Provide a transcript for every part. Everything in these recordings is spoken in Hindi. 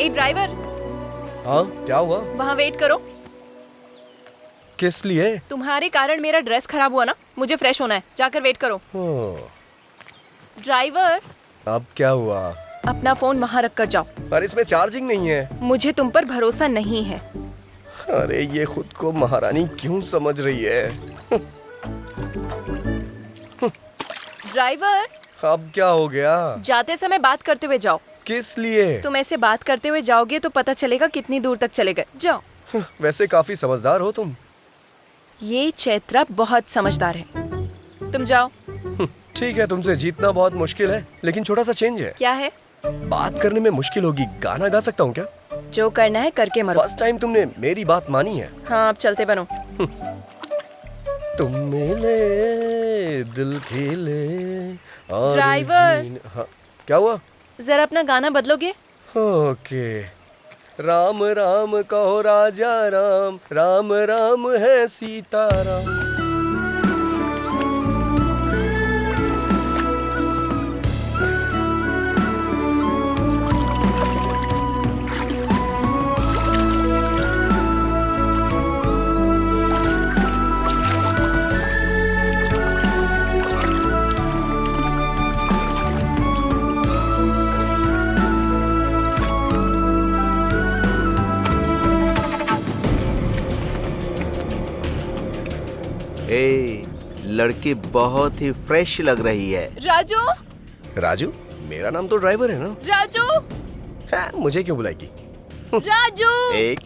ए ड्राइवर, हाँ क्या हुआ? वहाँ वेट करो। किस लिए? तुम्हारे कारण मेरा ड्रेस खराब हुआ ना, मुझे फ्रेश होना है, जाकर वेट करो। ड्राइवर, अब क्या हुआ? अपना फोन वहाँ रख कर जाओ। पर इसमें चार्जिंग नहीं है। मुझे तुम पर भरोसा नहीं है। अरे ये खुद को महारानी क्यों समझ रही है? ड्राइवर, अब क्या हो गया? जाते समय बात करते हुए जाओ। किस लिए? तुम ऐसे बात करते हुए जाओगे तो पता चलेगा कितनी दूर तक चले गए। जाओ। वैसे काफी समझदार हो तुम। ये चैत्रा बहुत समझदार है। तुम जाओ। ठीक है, तुमसे जीतना बहुत मुश्किल है, लेकिन छोटा सा चेंज है। क्या है? बात करने में मुश्किल होगी, गाना गा सकता हूँ क्या? जो करना है करके मरो। फर्स्ट टाइम तुमने मेरी बात मानी है। हाँ, अब चलते बनो। तुम मिले दिल खिले और ड्राइवर। हाँ, क्या हुआ? जरा अपना गाना बदलोगे? ओके। राम राम कहो राजा राम, राम राम है सीताराम। लड़की बहुत ही फ्रेश लग रही है। राजू। राजू? मेरा नाम तो ड्राइवर है ना। राजू। है, मुझे क्यों बुलाएगी? राजू। 1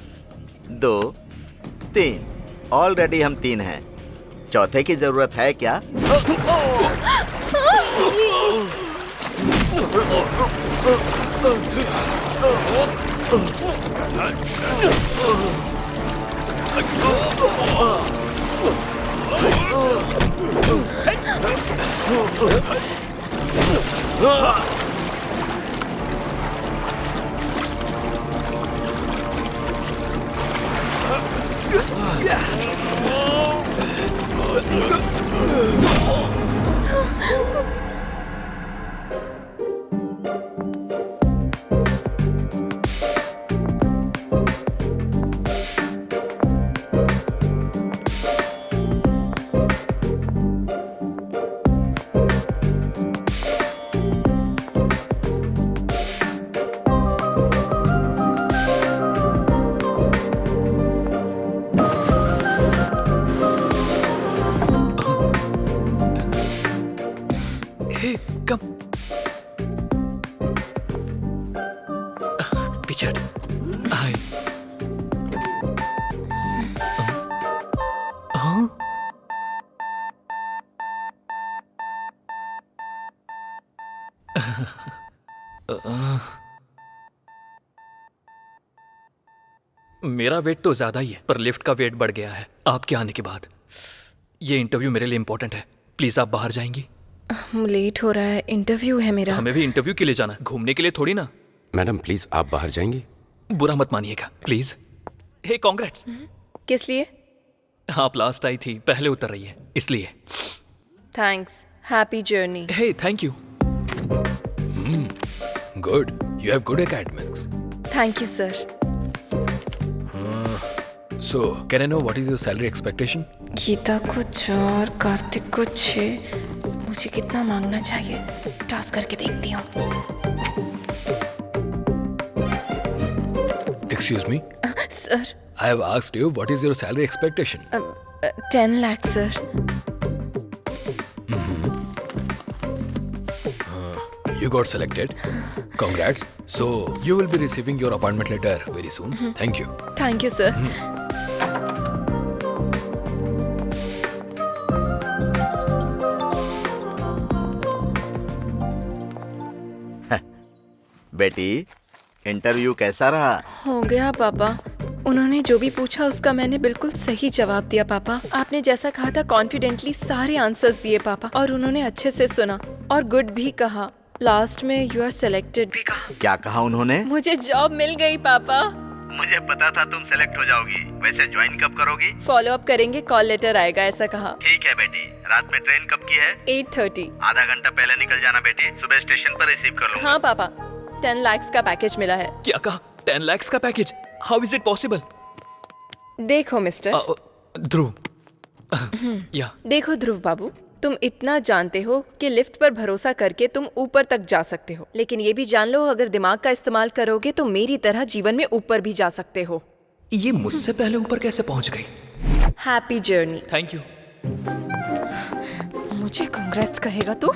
2 3, ऑलरेडी हम 3 हैं। चौथे की जरूरत है क्या? कम पीछे हाय। मेरा वेट तो ज्यादा ही है, पर लिफ्ट का वेट बढ़ गया है आपके आने के बाद। ये इंटरव्यू मेरे लिए इंपॉर्टेंट है, प्लीज आप बाहर जाएंगी? लेट हो रहा है, इंटरव्यू है मेरा। हमें भी इंटरव्यू के लिए जाना है, घूमने के लिए थोड़ी ना। मैडम प्लीज आप बाहर जाएंगी? बुरा मत मानिएगा प्लीज। Hey congrats. किस लिए? आप लास्ट आई थी, पहले उतर रही है इसलिए। Thanks, happy journey. Hey thank you. Good, you have good academics. Thank you sir. So can I know what is your salary expectation? Geeta को 4, कार्तिक को 6। मुझे कितना मांगना चाहिए? टास्क करके देखती हूँ। Excuse me sir. I have asked you what is your salary expectation? 10 lakh sir. You got selected. Congrats. So you will be receiving your appointment letter very soon. Thank you. Thank you sir. बेटी, इंटरव्यू कैसा रहा? हो गया पापा। उन्होंने जो भी पूछा उसका मैंने बिल्कुल सही जवाब दिया पापा। आपने जैसा कहा था कॉन्फिडेंटली सारे आंसर्स दिए पापा, और उन्होंने अच्छे से सुना और गुड भी कहा। लास्ट में यू आर सिलेक्टेड भी कहा। क्या कहा उन्होंने? मुझे जॉब मिल गई पापा। मुझे पता था तुम सेलेक्ट हो जाओगी। वैसे ज्वाइन कब करोगी? फॉलो अप करेंगे, कॉल लेटर आएगा, ऐसा कहा। ठीक है बेटी। रात में ट्रेन कब की है? 8:30। आधा घंटा पहले निकल जाना बेटी, सुबह स्टेशन पर रिसीव कर लूंगा। हाँ पापा, 10 लाख का पैकेज मिला है। क्या कहा? 10 lakhs का package, how is it possible? देखो मिस्टर, ध्रुव, या देखो ध्रुव बाबू, तुम इतना जानते हो कि लिफ्ट पर भरोसा करके तुम ऊपर तक जा सकते हो, लेकिन ये भी जान लो अगर दिमाग का इस्तेमाल करोगे तो मेरी तरह जीवन में ऊपर भी जा सकते हो। ये मुझसे पहले ऊपर कैसे पहुंच गई? Happy journey. Thank you. मुझे कांग्रेट्स कहेगा तू?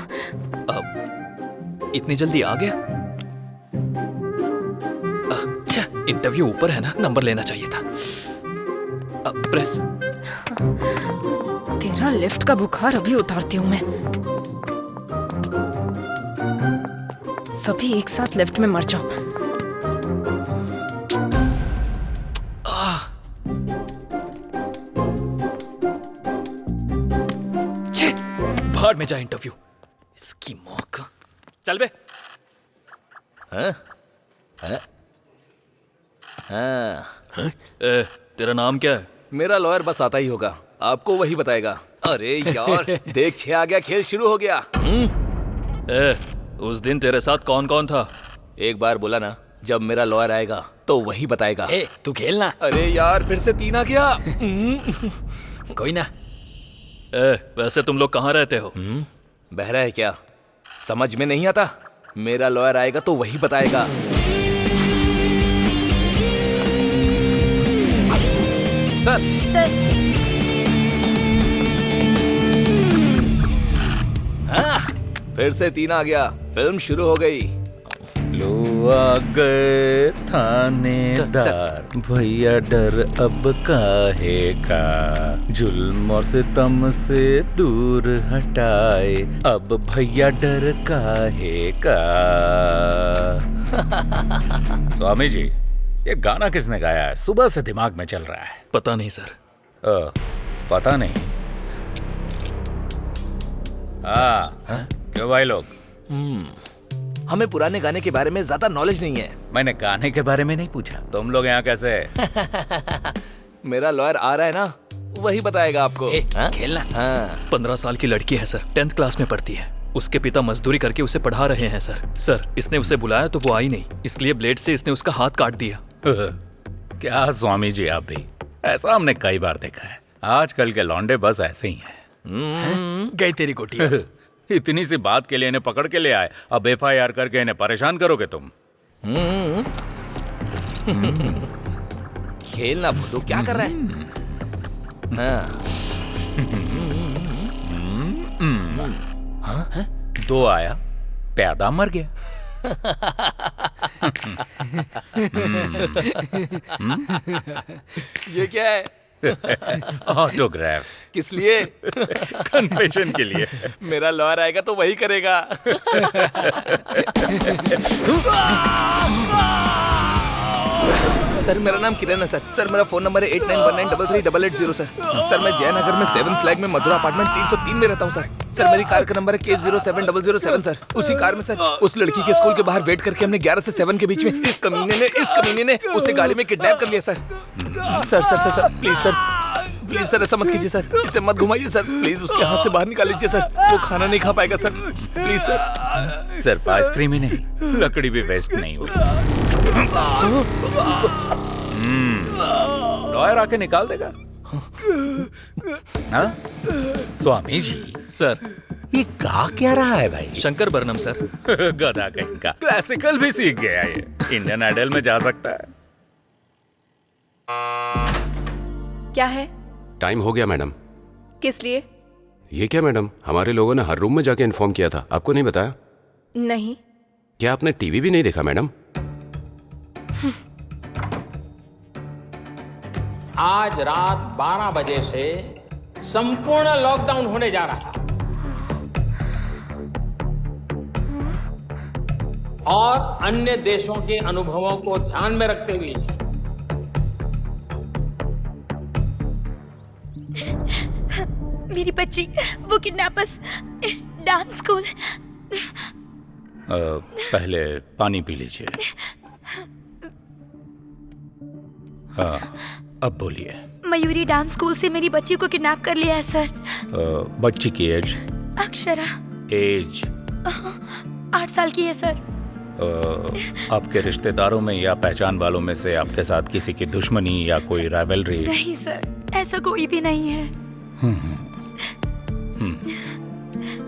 इतनी जल्दी आ गया? अच्छा, इंटरव्यू ऊपर है ना, नंबर लेना चाहिए था। प्रेस। तेरा लिफ्ट का बुखार अभी उतारती हूँ मैं। सभी एक साथ लिफ्ट में मर जाओ। भाड़ में जा इंटरव्यू, इसकी मौका। चल बे। तेरा नाम क्या है? मेरा लॉयर बस आता ही होगा, आपको वही बताएगा। अरे यार देख 6 आ गया, खेल शुरू हो गया। उस दिन तेरे साथ कौन कौन था? एक बार बोला ना, जब मेरा लॉयर आएगा तो वही बताएगा। तू खेलना। अरे यार फिर से 3 आ गया। कोई ना। वैसे तुम लोग कहाँ रहते हो? बहरा है क्या? समझ में नहीं आता? मेरा लॉयर आएगा तो वही बताएगा। सर हाँ, फिर से 3 आ गया, फिल्म शुरू हो गई। लो आ गए थानेदार, भैया डर अब काहे का, जुल्म और सितम से दूर हटाए, अब भैया डर काहे का। स्वामी जी, ये गाना किसने गाया है? सुबह से दिमाग में चल रहा है। पता नहीं सर। पता नहीं? हाँ, क्यों भाई लोग? हमें पुराने गाने के बारे में ज्यादा नॉलेज नहीं है। मैंने गाने के बारे में नहीं पूछा, तुम लोग यहाँ कैसे? मेरा लॉयर आ रहा है ना, वही बताएगा आपको। खेलना। हाँ। 15 साल की लड़की है सर, 10th क्लास में पढ़ती है। उसके पिता मजदूरी करके उसे पढ़ा रहे हैं सर। इसने उसे बुलाया तो वो आई नहीं, इसलिए ब्लेड से इसने उसका हाथ काट दिया। क्या स्वामी जी, आप भी? ऐसा हमने कई बार देखा है। आजकल के लौंडे बस ऐसे ही हैं। गई तेरी गोटी। इतनी सी बात के लिए इन्हें पकड़ के ले आए, अब FIR करके इन्हें परेशान करोगे तुम? खेलना भुदू, क्या कर रहा है? हाँ। 2 आया, प्यादा मर गया। ये क्या है? ऑटोग्राफ। किस लिए? कन्फेशन के लिए। मेरा लॉयर आएगा तो वही करेगा। सर मेरा नाम किरण है सर। सर मेरा फोन नंबर है 8919333880 सर। सर मैं जयनगर में 7 फ्लैग में मधुरा अपार्टमेंट 303 में रहता हूँ सर। सर मेरी कार का नंबर है K07007 सर। उसी कार में सर उस लड़की के स्कूल के बाहर वेट करके हमने 11 से 7 के बीच में इस कमीने ने उसे गाड़ी में किडनैप कर लिया सर। सर प्लीज सर ऐसा मत कीजिए सर, इसे मत घुमाइए सर, प्लीज उसके हाथ से बाहर निकाल लीजिए सर, वो खाना नहीं खा पाएगा सर, प्लीज सर। सिर्फ आइसक्रीम ही नहीं, लकड़ी भी वेस्ट नहीं हुई। लॉयर आके निकाल देगा। हाँ? स्वामी जी सर, ये गा क्या रहा है भाई? शंकर बरनम सर। गधा कहीं का, क्लासिकल भी सीख गया ये। इंडियन आइडल में जा सकता है। क्या है? टाइम हो गया मैडम। किस लिए? ये क्या मैडम, हमारे लोगों ने हर रूम में जाके इन्फॉर्म किया था, आपको नहीं बताया? नहीं। क्या आपने टीवी भी नहीं देखा मैडम? आज रात 12 बजे से संपूर्ण लॉकडाउन होने जा रहा है और अन्य देशों के अनुभवों को ध्यान में रखते हुए मेरी बच्ची, वो किडनैपर्स डांस स्कूल। पहले पानी पी लीजिए। हाँ, अब बोलिए। मयूरी डांस स्कूल से मेरी बच्ची को किडनैप कर लिया है सर। बच्ची की एज? अक्षरा। एज? 8 साल की है सर। आपके रिश्तेदारों में या पहचान वालों में से आपके साथ किसी की दुश्मनी या कोई राइवलरी? नहीं सर, ऐसा कोई भी नहीं है।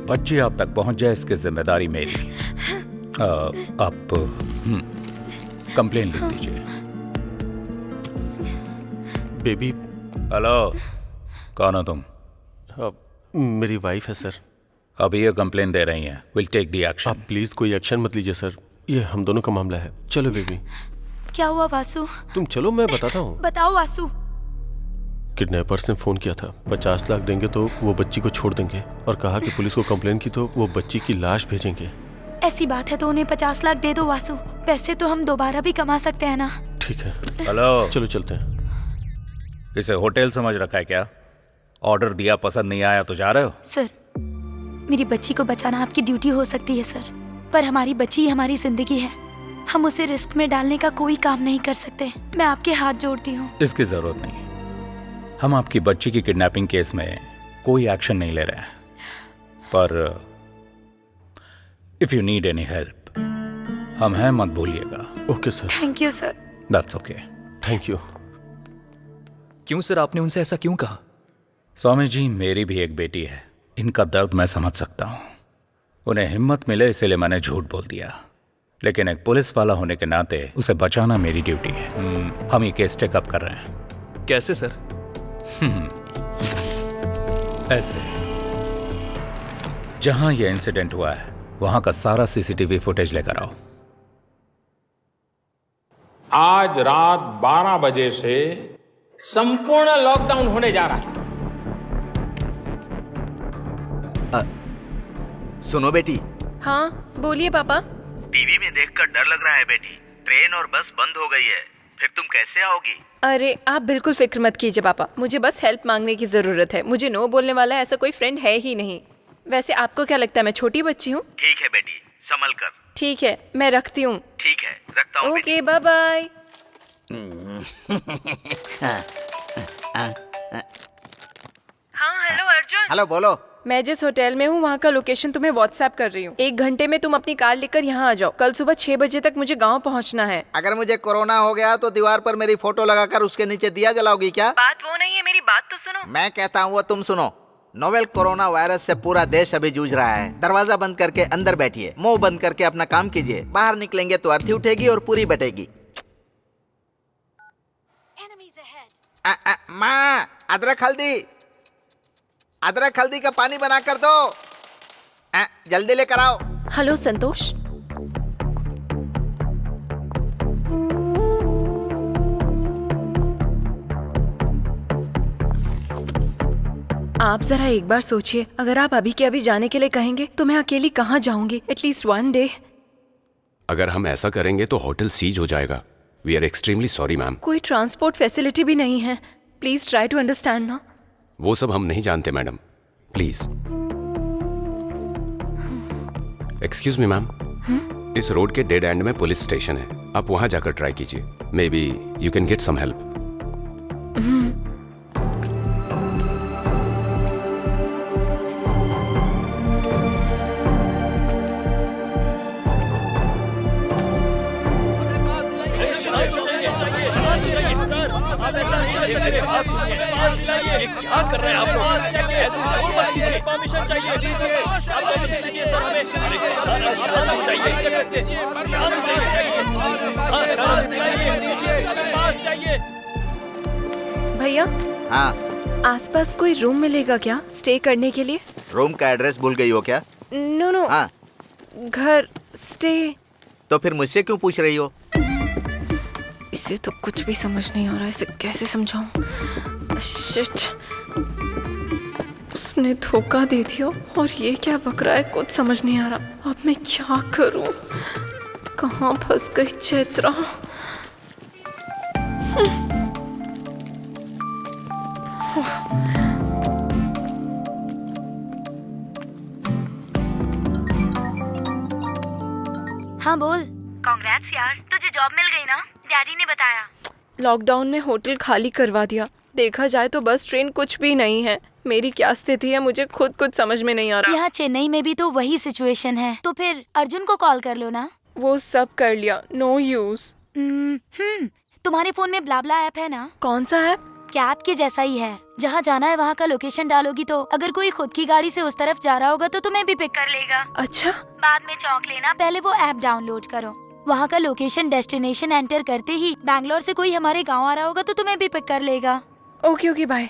बच्ची आप तक पहुंच जाए इसकी जिम्मेदारी मेरी। आप कंप्लेन लिख दीजिए। बेबी। हेलो, कौन हो तुम? मेरी वाइफ है सर। अभी ये कंप्लेन दे रही हैं। Will take the action. आप प्लीज कोई एक्शन मत लीजिए सर, ये हम दोनों का मामला है। चलो बेबी। क्या हुआ वासु? तुम चलो, मैं बताता हूँ। बताओ वासु। किडनैपर्स ने फोन किया था, 50 लाख देंगे तो वो बच्ची को छोड़ देंगे, और कहा कि पुलिस को कंप्लेन की तो वो बच्ची की लाश भेजेंगे। ऐसी बात है तो उन्हें 50 लाख दे दो वासु। पैसे तो हम दोबारा भी कमा सकते हैं ना। ठीक है। हेलो, चलो चलते हैं। इसे होटल समझ रखा है क्या? ऑर्डर दिया, पसंद नहीं आया तो जा रहे हो? सर, मेरी बच्ची को बचाना आपकी ड्यूटी हो सकती है सर, पर हमारी बच्ची हमारी जिंदगी है। हम उसे रिस्क में डालने का कोई काम नहीं कर सकते। मैं आपके हाथ जोड़ती हूँ। इसकी जरूरत नहीं। हम आपकी बच्ची की किडनैपिंग केस में कोई एक्शन नहीं ले रहे हैं, पर if you need any help हम हैं, मत भूलिएगा। Okay sir. Thank you sir. That's okay. Thank you. क्यों सर, आपने उनसे ऐसा क्यों कहा? स्वामी जी, मेरी भी एक बेटी है, इनका दर्द मैं समझ सकता हूँ। उन्हें हिम्मत मिले इसलिए मैंने झूठ बोल दिया, लेकिन एक पुलिस वाला होने के नाते उसे बचाना मेरी ड्यूटी है। हम ये केस टेकअप कर रहे हैं। कैसे सर? ऐसे, जहां यह इंसिडेंट हुआ है वहां का सारा सीसीटीवी फुटेज लेकर आओ। आज रात 12 बजे से संपूर्ण लॉकडाउन होने जा रहा है। सुनो बेटी। हाँ बोलिए पापा। टीवी में देखकर डर लग रहा है बेटी। ट्रेन और बस बंद हो गई है, फिर तुम कैसे आओगी? अरे आप बिल्कुल फिक्र मत कीजिए पापा, मुझे बस हेल्प मांगने की जरूरत है। मुझे नो बोलने वाला ऐसा कोई फ्रेंड है ही नहीं। वैसे आपको क्या लगता है मैं छोटी बच्ची हूँ? ठीक है बेटी, संभल कर। ठीक है, मैं रखती हूँ। ठीक है, रखता हूँ। Okay, bye bye. हाँ हेलो अर्जुन। हेलो, बोलो। मैं जिस होटल में हूँ वहाँ का लोकेशन तुम्हें व्हाट्सएप कर रही हूँ। 1 घंटे में तुम अपनी कार लेकर यहाँ आ जाओ। कल सुबह 6 बजे तक मुझे गाँव पहुँचना है। अगर मुझे कोरोना हो गया तो दीवार पर मेरी फोटो लगाकर उसके नीचे दिया जलाओगी क्या? बात वो नहीं है, मेरी बात तो सुनो। मैं कहता हूँ वो तुम सुनो। नोवेल कोरोना वायरस से पूरा देश अभी जूझ रहा है। दरवाजा बंद करके अंदर बैठिए, मुंह बंद करके अपना काम कीजिए। बाहर निकलेंगे तो अर्थी उठेगी और पूरी बटेगी। माँ, अदरक हल्दी का पानी बना कर दो। जल्दी लेकर आओ। हेलो संतोष। आप जरा एक बार सोचिए, अगर आप अभी के अभी जाने के लिए कहेंगे तो मैं अकेली कहाँ जाऊंगी? At least 1 day. अगर हम ऐसा करेंगे तो होटल सीज हो जाएगा। We are extremely sorry ma'am. कोई ट्रांसपोर्ट फैसिलिटी भी नहीं है। प्लीज ट्राई टू अंडरस्टैंड ना। वो सब हम नहीं जानते madam, please. Excuse me ma'am, इस रोड के डेड एंड में पुलिस स्टेशन है, आप वहां जाकर ट्राई कीजिए। Maybe you can get some help. क्या कर रहे हैं आप लोग? ऐसे शोर मत कीजिए। परमिशन चाहिए, दीजिए। आप परमिशन दीजिए सर हमें। शांत चाहिए। शांत चाहिए। हाँ, शांत चाहिए। पास चाहिए। भैया, हाँ, आसपास कोई रूम मिलेगा क्या स्टे करने के लिए? रूम का एड्रेस भूल गई हो क्या? नो, हाँ, घर स्टे। तो फिर मुझसे क्यों पूछ रही हो? इसे तो कुछ भी समझ नहीं आ रहा, इसे कैसे समझाऊं? शिट, उसने धोखा दे दिया और ये क्या बक रहा है, कुछ समझ नहीं आ रहा। अब मैं क्या करूं? कहाँ फंस गई चैत्रा? हाँ बोल। कांग्रेट्स यार, तुझे जॉब मिल गई ना? डैडी ने बताया। लॉकडाउन में होटल खाली करवा दिया। देखा जाए तो बस ट्रेन कुछ भी नहीं है। मेरी क्या स्थिति है मुझे खुद कुछ समझ में नहीं आ रहा। यहाँ चेन्नई में भी तो वही सिचुएशन है, तो फिर अर्जुन को कॉल कर लो ना। वो सब कर लिया, नो यूज। तुम्हारे फोन में ब्लाब्ला ऐप है ना? कौन सा ऐप? कैब के जैसा ही है। जहाँ जाना है वहाँ का लोकेशन डालोगी तो अगर कोई खुद की गाड़ी से उस तरफ जा रहा होगा तो तुम्हें भी पिक कर लेगा। अच्छा, बाद में चौंक लेना, पहले वो ऐप डाउनलोड करो। वहाँ का लोकेशन डेस्टिनेशन एंटर करते ही बैंगलोर से कोई हमारे गाँव आ रहा होगा तो तुम्हें भी पिक कर लेगा। Okay okay, bye.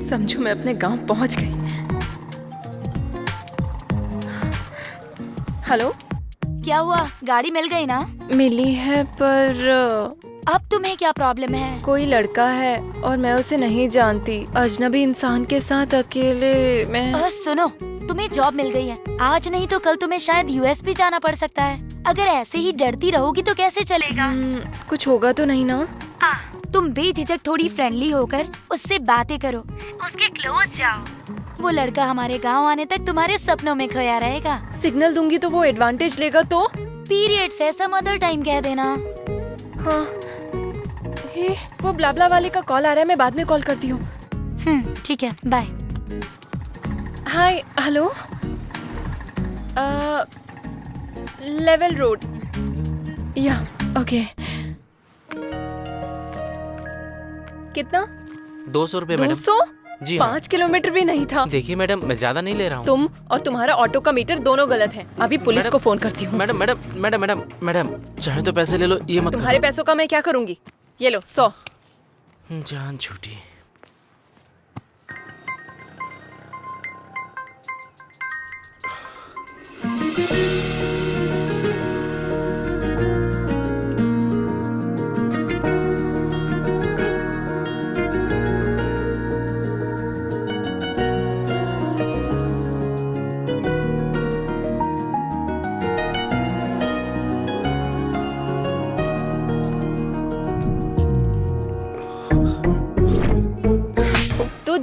समझो मैं अपने गांव पहुंच गई। हेलो, क्या हुआ? गाड़ी मिल गई ना? मिली है, पर अब तुम्हें क्या प्रॉब्लम है? कोई लड़का है और मैं उसे नहीं जानती। अजनबी इंसान के साथ अकेले मैं। सुनो, तुम्हें जॉब मिल गई है। आज नहीं तो कल तुम्हें शायद यूएस भी जाना पड़ सकता है। अगर ऐसे ही डरती रहोगी तो कैसे चलेगा? कुछ होगा तो नहीं ना? तुम बेझिझक थोड़ी फ्रेंडली होकर उससे बातें करो, उसके क्लोज जाओ। वो लड़का हमारे गांव आने तक तुम्हारे सपनों में खोया रहेगा। सिग्नल दूंगी तो वो एडवांटेज लेगा तो? पीरियड्स है, सम अदर टाइम कह देना। हाँ, वो ब्लाब्ला वाले का कॉल आ रहा है, मैं बाद में कॉल करती हूँ। ठीक है, बाय। हाय, हेलो, लेवल रोड, या ओके। कितना? 200 रुपए मैडम। 200? जी 5 किलोमीटर भी नहीं था। देखिए मैडम, मैं ज्यादा नहीं ले रहा हूँ। तुम और तुम्हारा ऑटो का मीटर दोनों गलत है। अभी पुलिस को फोन करती हूँ। Madam madam madam madam madam, चाहे तो पैसे ले लो, ये मत। तुम्हारे पैसों का मैं क्या करूँगी? ये लो 100। जान छूटी।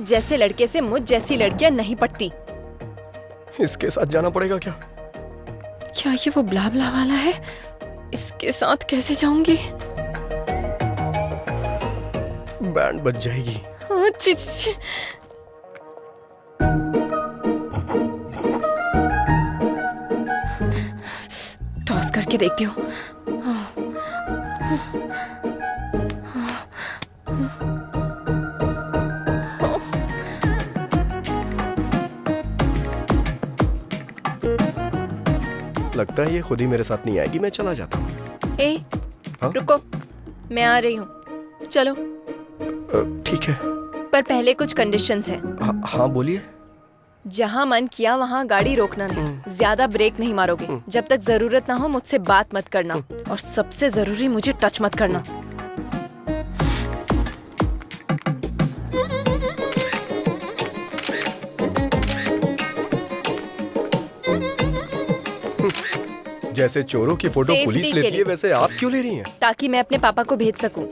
जैसे लड़के से मुझ जैसी लड़कियां नहीं पटती। इसके साथ जाना पड़ेगा क्या? क्या ये वो ब्लाब्ला वाला है? इसके साथ कैसे जाऊंगी? बैंड बज जाएगी। टॉस करके देखती हूँ। लगता है ये खुद ही मेरे साथ नहीं आएगी, मैं चला जाता हूँ। रुको, मैं आ रही हूँ, चलो। ठीक है, पर पहले कुछ कंडीशंस है। हाँ बोलिए। जहाँ मन किया वहाँ गाड़ी रोकना नहीं, ज्यादा ब्रेक नहीं मारोगे। जब तक जरूरत ना हो मुझसे बात मत करना, और सबसे जरूरी मुझे टच मत करना। जैसे चोरों की फोटो पुलिस लेती है, वैसे आप क्यों ले रही हैं? ताकि मैं अपने पापा को भेज सकूं।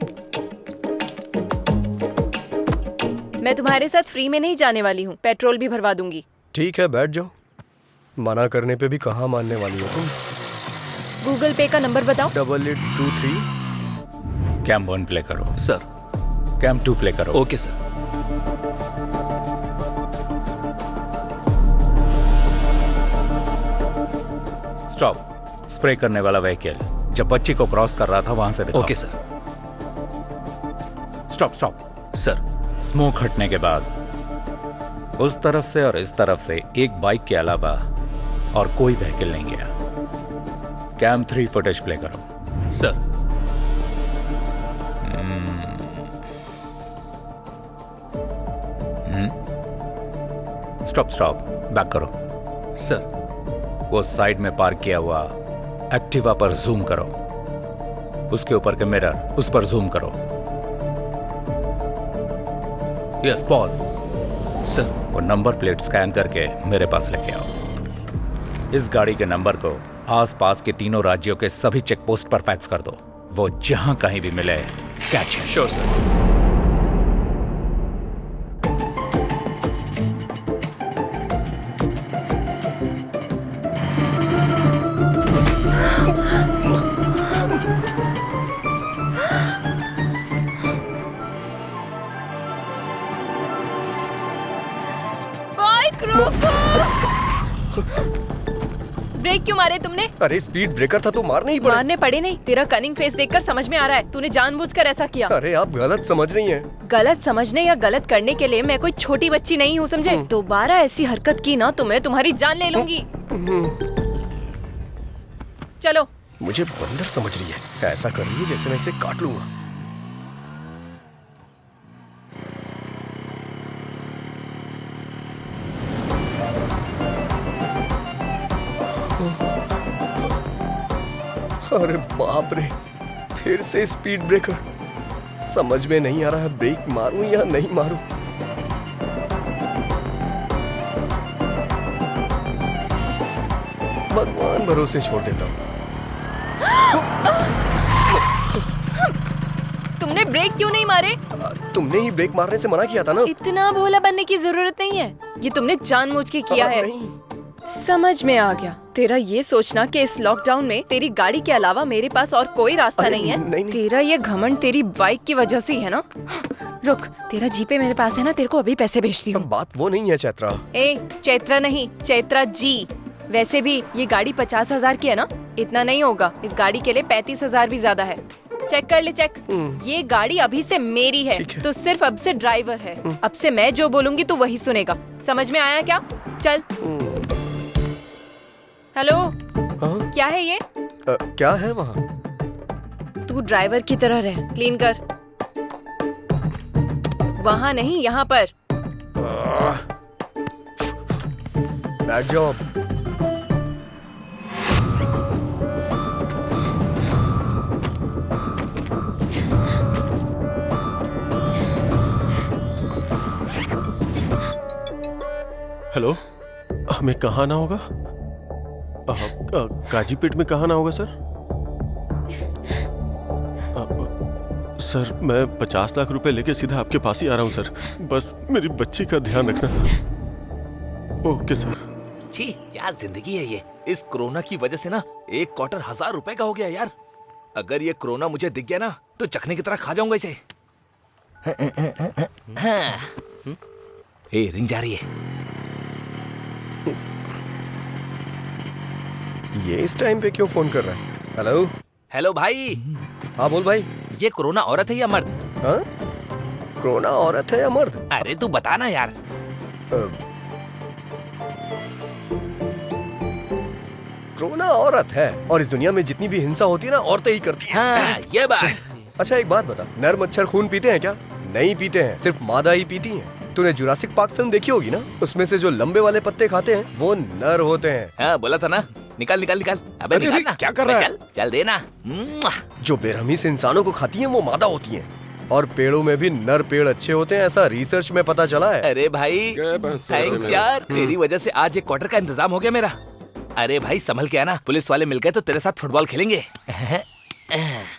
मैं तुम्हारे साथ फ्री में नहीं जाने वाली हूँ, पेट्रोल भी भरवा दूंगी। ठीक है, बैठ जाओ। मना करने पे भी कहाँ मानने वाली हो तुम? गूगल पे का नंबर बताओ। 8823। कैम 1 प्ले करो। सर। कैम 2 प्ले करो। Okay sir. स्टॉप। स्प्रे करने वाला व्हीकल जब बच्ची को क्रॉस कर रहा था वहां से दिखाओ। Okay sir. Stop stop. Sir. Smoke हटने के बाद उस तरफ से और इस तरफ से एक बाइक के अलावा और कोई व्हीकल नहीं गया। कैम 3 फुटेज प्ले करो। सर। स्टॉप स्टॉप, बैक करो। सर। वो साइड में पार्क किया हुआ एक्टिवा पर जूम करो। उसके ऊपर के मिरर, उस पर जूम करो। Yes, pause. सर। वो नंबर प्लेट स्कैन करके मेरे पास लेके आओ। इस गाड़ी के नंबर को आसपास के तीनों राज्यों के सभी चेक पोस्ट पर फैक्स कर दो। वो जहां कहीं भी मिले catch him. Sure sir. Bike रोको। ब्रेक क्यों मारे तुमने? अरे स्पीड ब्रेकर था तो मारने ही पड़े। मारने पड़े नहीं, तेरा कनिंग फेस देखकर समझ में आ रहा है तूने जानबूझकर ऐसा किया। अरे आप गलत समझ रही हैं। गलत समझने या गलत करने के लिए मैं कोई छोटी बच्ची नहीं हूँ, समझे? दोबारा ऐसी हरकत की ना तो मैं तुम्हारी जान ले लूंगी। चलो। मुझे बंदर समझ रही है, ऐसा कर रही है जैसे मैं इसे काट लूंगा। अरे बाप रे, फिर से स्पीड ब्रेकर। समझ में नहीं आ रहा है ब्रेक मारूं या नहीं मारूं। भगवान भरोसे छोड़ देता हूं। तुमने ब्रेक क्यों नहीं मारे? तुमने ही ब्रेक मारने से मना किया था ना। इतना भोला बनने की जरूरत नहीं है, ये तुमने जानबूझ के किया है। नहीं। समझ में आ गया। तेरा ये सोचना कि इस लॉकडाउन में तेरी गाड़ी के अलावा मेरे पास और कोई रास्ता नहीं है। नहीं। तेरा ये घमंड तेरी बाइक की वजह से ही है ना। रुक, तेरा जीपे मेरे पास है ना, तेरे को अभी पैसे भेजती हूँ। बात वो नहीं है चैत्रा। ए, चैत्रा नहीं, चैत्रा जी। वैसे भी ये गाड़ी 50,000 की है ना, इतना नहीं होगा। इस गाड़ी के लिए 35,000 भी ज्यादा है। चेक कर ले, चेक। ये गाड़ी अभी से मेरी है, तो सिर्फ अब से ड्राइवर है। अब से मैं जो बोलूंगी तू वही सुनेगा। समझ में आया क्या? चल। हेलो, क्या है ये? क्या है वहाँ? तू ड्राइवर की तरह रह, क्लीन कर। वहाँ नहीं, यहाँ पर। Bad job. हेलो, हमें कहाँ आना होगा? काजीपेट में कहाँ आना होगा सर? सर मैं 50 लाख रुपए लेके सीधा आपके पास ही आ रहा हूँ सर। बस मेरी बच्ची का ध्यान रखना था। Okay sir. छी, क्या जिंदगी है ये। इस कोरोना की वजह से ना एक क्वार्टर 1000 रुपए का हो गया यार। अगर ये कोरोना मुझे दिख गया ना तो चखने की तरह खा जाऊंगा इसे। ए, रिंग जा रही है। ये इस टाइम पे क्यों फोन कर रहा है? हेलो। हेलो भाई। हाँ बोल भाई। ये कोरोना औरत है या मर्द? हाँ? कोरोना औरत है या मर्द? अरे तू बता ना यार। कोरोना औरत है, और इस दुनिया में जितनी भी हिंसा होती है ना औरतें ही करती हैं। हाँ, ये बात। अच्छा एक बात बता, नर मच्छर खून पीते हैं क्या? नहीं पीते हैं, सिर्फ मादा ही पीती हैं। तूने जुरासिक पार्क फिल्म देखी होगी ना, उसमें से जो लंबे वाले पत्ते खाते हैं वो नर होते हैं। हाँ, बोला था ना। निकाल निकाल निकाल। अबे निकाल ना। क्या कर रहा है? चल चल देना। जो बेरहमी से इंसानों को खाती हैं वो मादा होती हैं, और पेड़ों में भी नर पेड़ अच्छे होते हैं, ऐसा रिसर्च में पता चला है। अरे भाई थैंक्स यार, तेरी वजह से आज एक क्वार्टर का इंतजाम हो गया मेरा। अरे भाई संभल के आना, पुलिस वाले मिल गए तो तेरे साथ फुटबॉल खेलेंगे।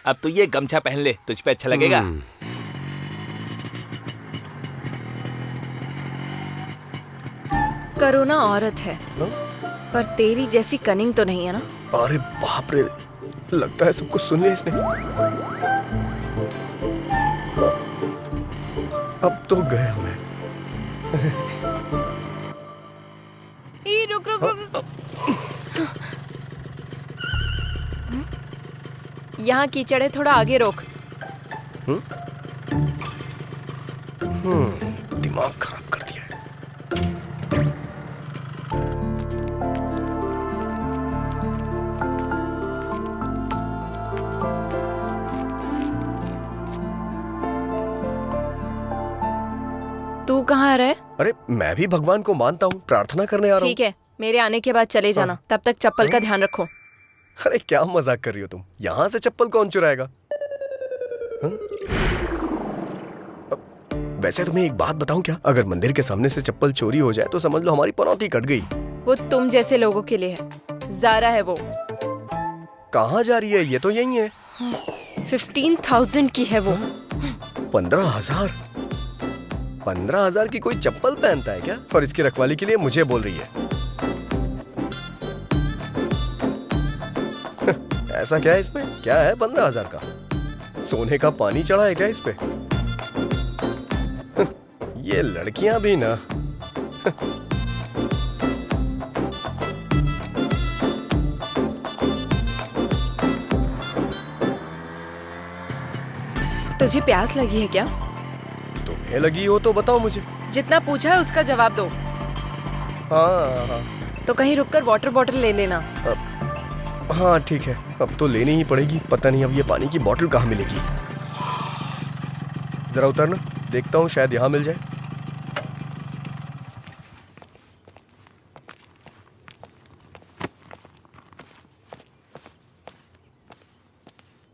अब तू ये गमछा पहन ले, तुझ पे अच्छा लगेगा। कोरोना औरत है, पर तेरी जैसी कनिंग तो नहीं है ना। अरे बाप रे, लगता है सब कुछ सुन लिया इसने। अब तो गया मैं। रुक रुक रुक। यहाँ कीचड़ है, थोड़ा आगे रोक। दिमाग खराब कर दिया है। तू कहाँ रहे? अरे मैं भी भगवान को मानता हूँ, प्रार्थना करने आ रहा हूँ। ठीक है, मेरे आने के बाद चले जाना। तब तक चप्पल का ध्यान रखो। अरे क्या मजाक कर रही हो तुम? यहाँ से चप्पल कौन चुराएगा? वैसे तुम्हें एक बात बताऊं क्या? अगर मंदिर के सामने से चप्पल चोरी हो जाए तो समझ लो हमारी पनौती कट गई। वो तुम जैसे लोगों के लिए है। ज़ारा है वो। कहाँ जा रही है? ये तो यही है। 15,000 की है वो। 15,000? 15,000 की कोई चप्पल पहनता है क्या? और इसकी रखवाली के लिए मुझे बोल रही है। ऐसा क्या है इसमें? क्या है 15,000 का? सोने का पानी चढ़ा है क्या इस पे? ये लड़कियां भी ना। तुझे प्यास लगी है क्या? तुम्हें लगी हो तो बताओ मुझे। जितना पूछा है उसका जवाब दो। हाँ हाँ तो कहीं रुककर वाटर बॉटल ले लेना। हाँ ठीक है, अब तो लेनी ही पड़ेगी। पता नहीं अब ये पानी की बोतल कहाँ मिलेगी। जरा उतरना, देखता हूँ शायद यहाँ मिल जाए।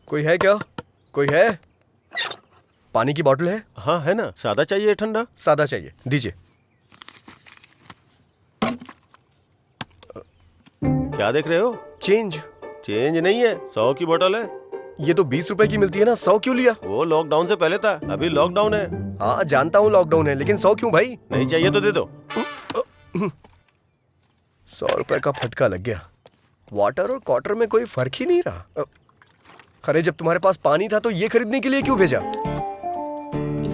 कोई है क्या? कोई है? पानी की बोतल है? हाँ है ना। सादा चाहिए ठंडा? सादा चाहिए, दीजिए। क्या देख रहे हो? चेंज। चेंज नहीं है, 100 की बोतल है। ये तो 20 रुपए की मिलती है ना, 100 क्यों लिया? वो लॉकडाउन से पहले था, अभी लॉकडाउन है। हाँ जानता हूँ लॉकडाउन है, लेकिन 100 क्यों भाई? नहीं चाहिए तो दे दो। 100 रुपए का फटका लग गया। वाटर और क्वार्टर में कोई फर्क ही नहीं रहा। अरे जब तुम्हारे पास पानी था तो ये खरीदने के लिए क्यों भेजा?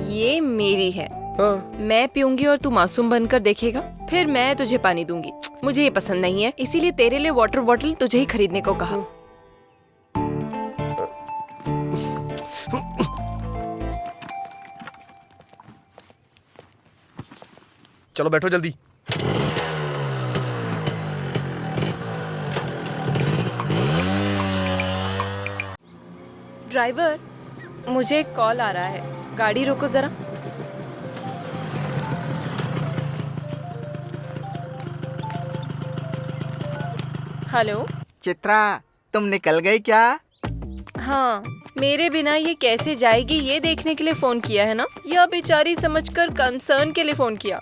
ये मेरी है। हाँ। मैं पीऊंगी और तू मासूम बनकर देखेगा, फिर मैं तुझे पानी दूंगी। मुझे ये पसंद नहीं है, इसीलिए तेरे लिए वाटर बॉटल तुझे ही खरीदने को कहा। चलो बैठो जल्दी। ड्राइवर, मुझे एक कॉल आ रहा है, गाड़ी रोको जरा। हेलो चित्रा, तुम निकल गई क्या? हाँ, मेरे बिना ये कैसे जाएगी ये देखने के लिए फोन किया है ना, या बेचारी समझकर कंसर्न के लिए फोन किया?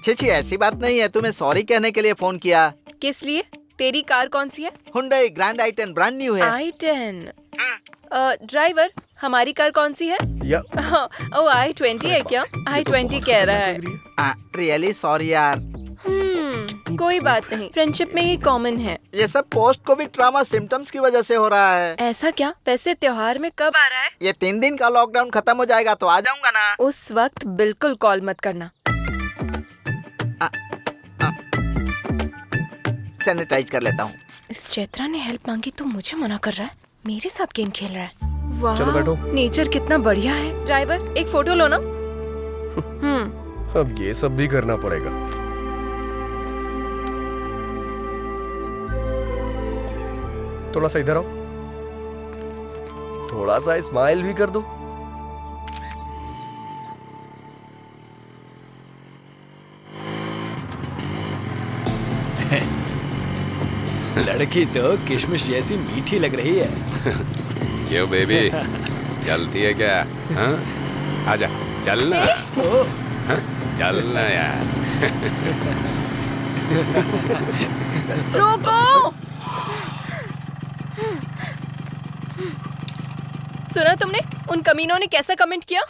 छी ऐसी बात नहीं है, तुम्हें सॉरी कहने के लिए फोन किया। किस लिए? तेरी कार कौन सी है? Hyundai grand i10 brand new है। i10। ड्राइवर, हमारी कार कौन सी है? या ओ i20 है क्या? i20 कह रहा है। रियली सॉरी यार। कोई बात नहीं, फ्रेंडशिप में ये कॉमन है। ये सब पोस्ट कोविड ट्रॉमा सिम्टम्स की वजह से हो रहा है। ऐसा क्या? वैसे त्योहार में कब आ रहा है? ये 3 दिन का लॉकडाउन खत्म हो जाएगा तो आ जाऊंगा ना। उस वक्त बिल्कुल कॉल मत करना। सैनिटाइज कर लेता हूँ। इस चैत्रा ने हेल्प मांगी तो मुझे मना कर रहा है, मेरे साथ गेम खेल रहा है। वाह, चलो बैठो। नेचर कितना बढ़िया है। ड्राइवर, एक फोटो लो ना। अब ये सब भी करना पड़ेगा। थोड़ा सा इधर आओ, थोड़ा सा स्माइल भी कर दो। लड़की तो किशमिश जैसी मीठी लग रही है। क्यों बेबी, चलती है क्या? हाँ? आजा, चलना। हाँ? चलना यार। रोको। सुना तुमने? उन कमीनों ने कैसा कमेंट किया?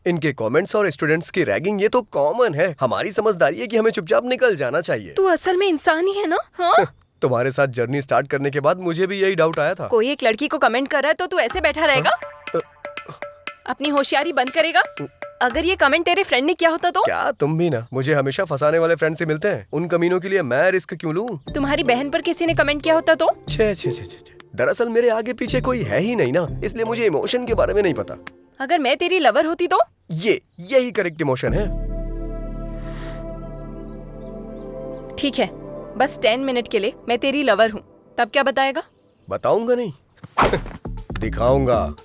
इनके कमेंट्स और स्टूडेंट्स की रैगिंग ये तो कॉमन है। हमारी समझदारी है कि हमें चुपचाप निकल जाना चाहिए। तू असल में इंसान ही है ना? हाँ? तुम्हारे साथ जर्नी स्टार्ट करने के बाद मुझे भी यही डाउट आया था। कोई एक लड़की को कमेंट कर रहा है तो तू ऐसे बैठा रहेगा? अपनी होशियारी बंद करेगा? अगर ये कमेंट तेरे फ्रेंड ने किया होता तो? क्या तुम भी ना मुझे हमेशा फंसाने वाले फ्रेंड से मिलते हैं। उन कमीनों के लिए मैं रिस्क क्यों लूं? तुम्हारी बहन पर किसी ने कमेंट किया होता तो? छे छे छे छे। दरअसल मेरे आगे पीछे कोई है ही नहीं ना, इसलिए मुझे इमोशन के बारे में नहीं पता। अगर मैं तेरी लवर होती तो? यही करेक्ट इमोशन है। ठीक है, बस 10 मिनट के लिए मैं तेरी लवर हूँ, तब क्या बताएगा? बताऊंगा नहीं, दिखाऊंगा।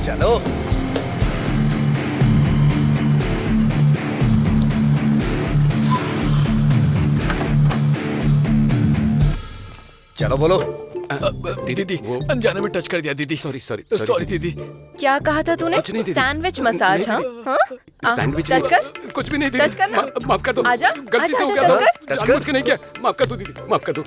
चलो चलो बोलो। दीदी अनजाने में टच कर दिया दीदी। सॉरी सॉरी सॉरी दीदी। क्या कहा था तूने? कुछ नहीं दीदी। Sandwich massage? हाँ हाँ, सैंडविच टच कर। कुछ भी नहीं दीदी। टच करना। माफ कर दो। आजा, गलती से हो आजा, गया। टच कर। जानबूझ के नहीं किया। माफ कर दो दीदी, माफ कर दो।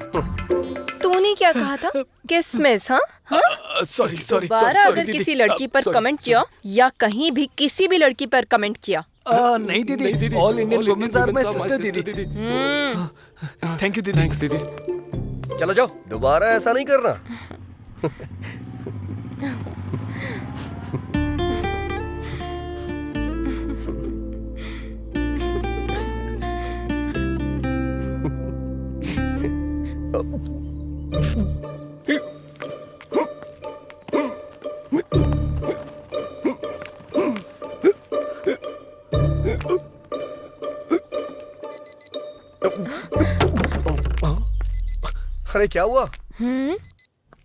तूने क्या कहा था? किसमिस? हाँ हाँ। सॉरी सॉरी दोबारा अगर किसी लड़की पर कमेंट किया या कहीं भी किसी भी लड़की पर कमेंट किया, नहीं दीदी, all Indian womens are my sister दीदी। थैंक यू दीदी। थैंक्स दीदी। चलो जाओ, दोबारा ऐसा नहीं करना। अरे क्या हुआ?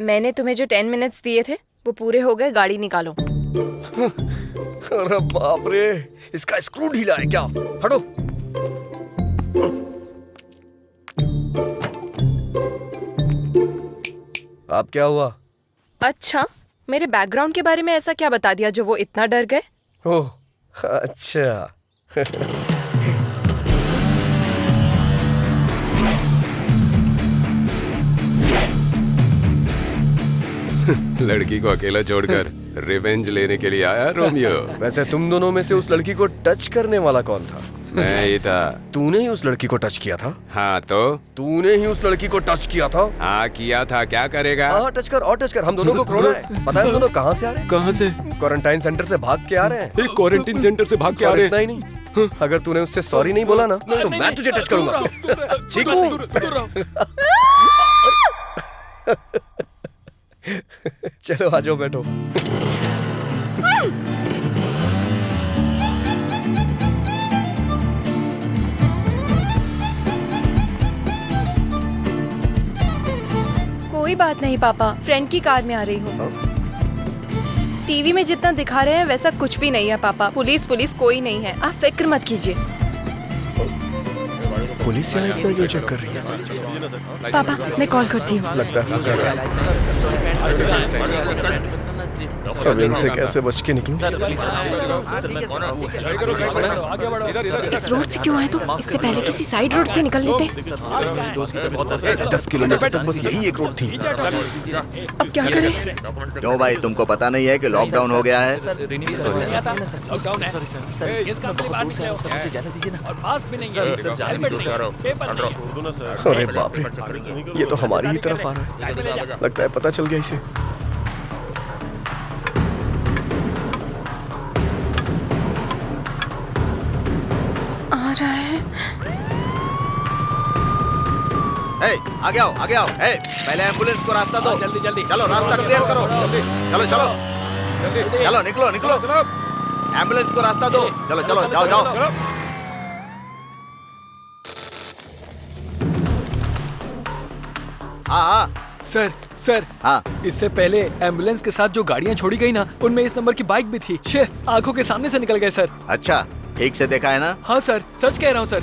मैंने तुम्हें जो 10 मिनट्स दिए थे वो पूरे हो गए, गाड़ी निकालो। अरे बाप रे, इसका स्क्रू ढीला है क्या? हटो। अब क्या हुआ? अच्छा, मेरे बैकग्राउंड के बारे में ऐसा क्या बता दिया जो वो इतना डर गए? ओह अच्छा। लड़की को अकेला छोड़कर रिवेंज लेने के लिए आया रोमियो। वैसे तुम दोनों में से उस लड़की को टच करने वाला कौन था? मैं ही था। तूने ही उस लड़की को टच किया था? हाँ तो? तूने ही उस लड़की को टच किया था? हाँ किया था, क्या करेगा? हाँ टच कर और टच कर। हम दोनों को कोरोना है। पता है हम दोनों कहाँ से आ रहे हैं? कहाँ से? क्वारंटाइन सेंटर से भाग के आ रहे हैं। क्वारंटीन सेंटर से भाग के आ रहे इतना ही नहीं, अगर तूने उससे सॉरी नहीं बोला ना तो मैं तुझे टच करूंगा। ठीक हूँ? चलो आ जाओ, बैठो। कोई बात नहीं पापा, फ्रेंड की कार में आ रही हूँ। टीवी में जितना दिखा रहे हैं वैसा कुछ भी नहीं है पापा। पुलिस कोई नहीं है, आप फिक्र मत कीजिए। पुलिस यहाँ इतना क्यों चेक कर रही है? पापा मैं कॉल करती हूँ। लगता है अब इनसे कैसे बच के निकलूं? इस रोड से क्यों आए तुम? इससे पहले किसी साइड रोड से निकल लेते। 10 किलोमीटर तक बस यही एक रोड थी। अब क्या करें? क्यों भाई, तुमको पता नहीं है कि लॉकडाउन हो गया है? अरे बाप रे, ये तो हमारी ही तरफ आ रहा है। लगता है पता चल गया इसे। आ रहा है। आगे आओ, आगे आओ। पहले एम्बुलेंस को रास्ता दो। जल्दी जल्दी। चलो रास्ता क्लियर करो। चलो चलो चलो, निकलो निकलो। एम्बुलेंस को रास्ता दो। चलो चलो, जाओ जाओ। हाँ हाँ सर हाँ। इससे पहले एम्बुलेंस के साथ जो गाड़ियाँ छोड़ी गई ना, उनमें इस नंबर की बाइक भी थी। आंखों के सामने से निकल गए सर। अच्छा, ठीक से देखा है ना? हाँ सर, सच कह रहा हूँ सर।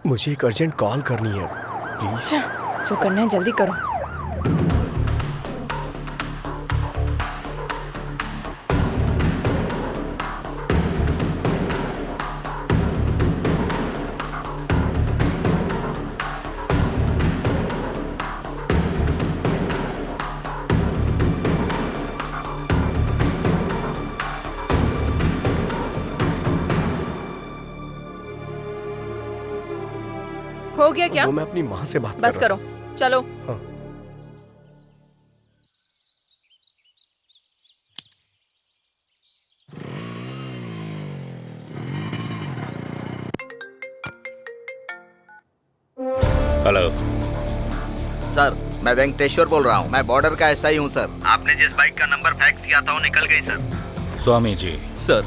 मुझे एक अर्जेंट कॉल करनी है, प्लीज। जो करना है जल्दी करो। हो गया क्या? वो मैं अपनी माँ से बात बस कर रहा करो, चलो। हाँ। हेलो सर, मैं वेंकटेश्वर बोल रहा हूँ। मैं बॉर्डर का एसआई हूँ सर। आपने जिस बाइक का नंबर फैक्स किया था वो निकल गई sir. Swami ji, sir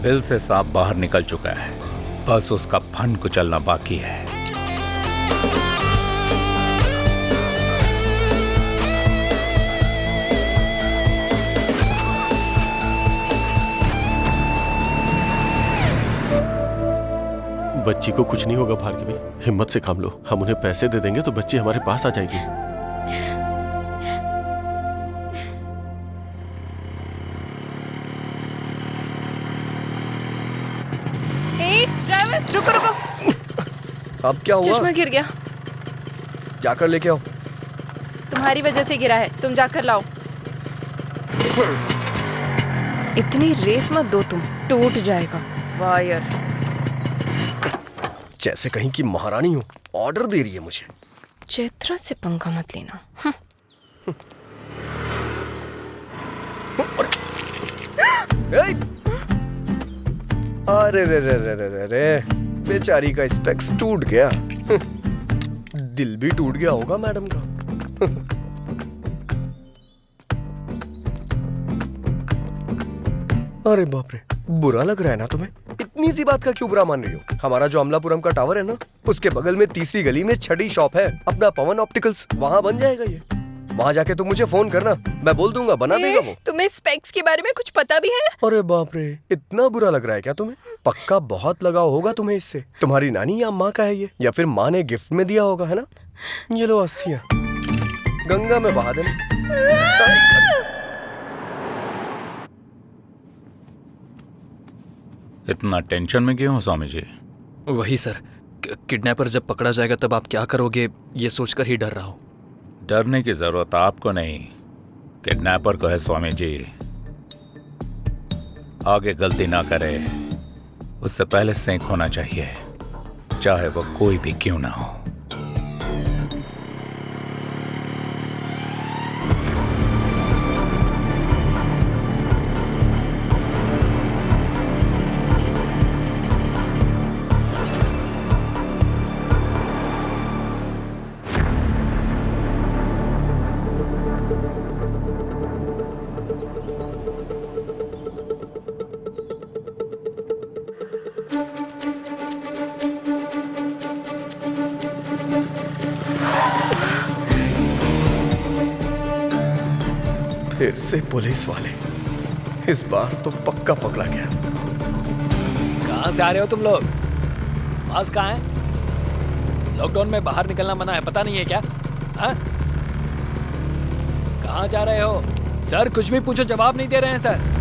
bill से सांप बाहर निकल चुका है, बस उसका फन कुचलना बाकी है। बच्ची को कुछ नहीं होगा भार्गवी, हिम्मत से काम लो। हम उन्हें पैसे दे देंगे तो बच्ची हमारे पास आ जाएगी। ड्राइवर रुको रुको, अब क्या हुआ? चश्मा गिर गया। जाकर लेके आओ। तुम्हारी वजह से गिरा है, तुम जाकर लाओ। इतनी रेस मत दो तुम, टूट जाएगा वायर। जैसे कहीं की महारानी हो, ऑर्डर दे रही है मुझे। चैत्रा से पंगा मत लेना। अरे रे रे रे रे रे रे, बेचारी का स्पेक्स टूट गया। दिल भी टूट गया होगा मैडम का। अरे बाप रे, बुरा लग रहा है ना तुम्हें? इतनी सी बात का क्यों बुरा मान रही हो? हमारा जो अमलापुरम का टावर है ना, उसके बगल में तीसरी गली में छठी शॉप है अपना पवन ऑप्टिकल्स, वहाँ बन जाएगा ये। वहाँ जाके तुम मुझे फोन करना, मैं बोल दूंगा, बना देगा वो। तुम्हें स्पेक्स के बारे में कुछ पता भी है? अरे बाप रे, इतना बुरा लग रहा है क्या तुम्हें? पक्का बहुत लगाव होगा तुम्हें इससे। तुम्हारी नानी या माँ का है ये, या फिर माँ ने गिफ्ट में दिया होगा, है ना? ये लो अस्थियाँ, गंगा में बहा देना। इतना टेंशन में क्यों हो स्वामी जी? वही सर, किडनैपर जब पकड़ा जाएगा तब आप क्या करोगे, ये सोचकर ही डर रहा हूँ। डरने की जरूरत आपको नहीं, किडनैपर को है स्वामी जी। आगे गलती ना करे, उससे पहले सेंक होना चाहिए, चाहे वो कोई भी क्यों ना हो। फिर से पुलिस वाले, इस बार तो पक्का पकड़ा गया। कहाँ से आ रहे हो तुम लोग? पास कहाँ है? लॉकडाउन में बाहर निकलना मना है, पता नहीं है क्या? हाँ? कहाँ जा रहे हो? सर कुछ भी पूछो जवाब नहीं दे रहे हैं सर।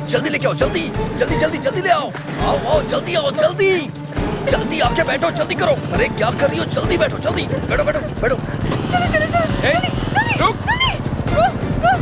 जल्दी लेके आओ, जल्दी जल्दी जल्दी जल्दी ले आओ। आओ आओ, जल्दी आओ, जल्दी जल्दी आके बैठो, जल्दी करो। अरे क्या कर रही हो? जल्दी बैठो, जल्दी बैठो बैठो बैठो। चलो चलो चलो, जल्दी जल्दी जल्दी, गो गो गो।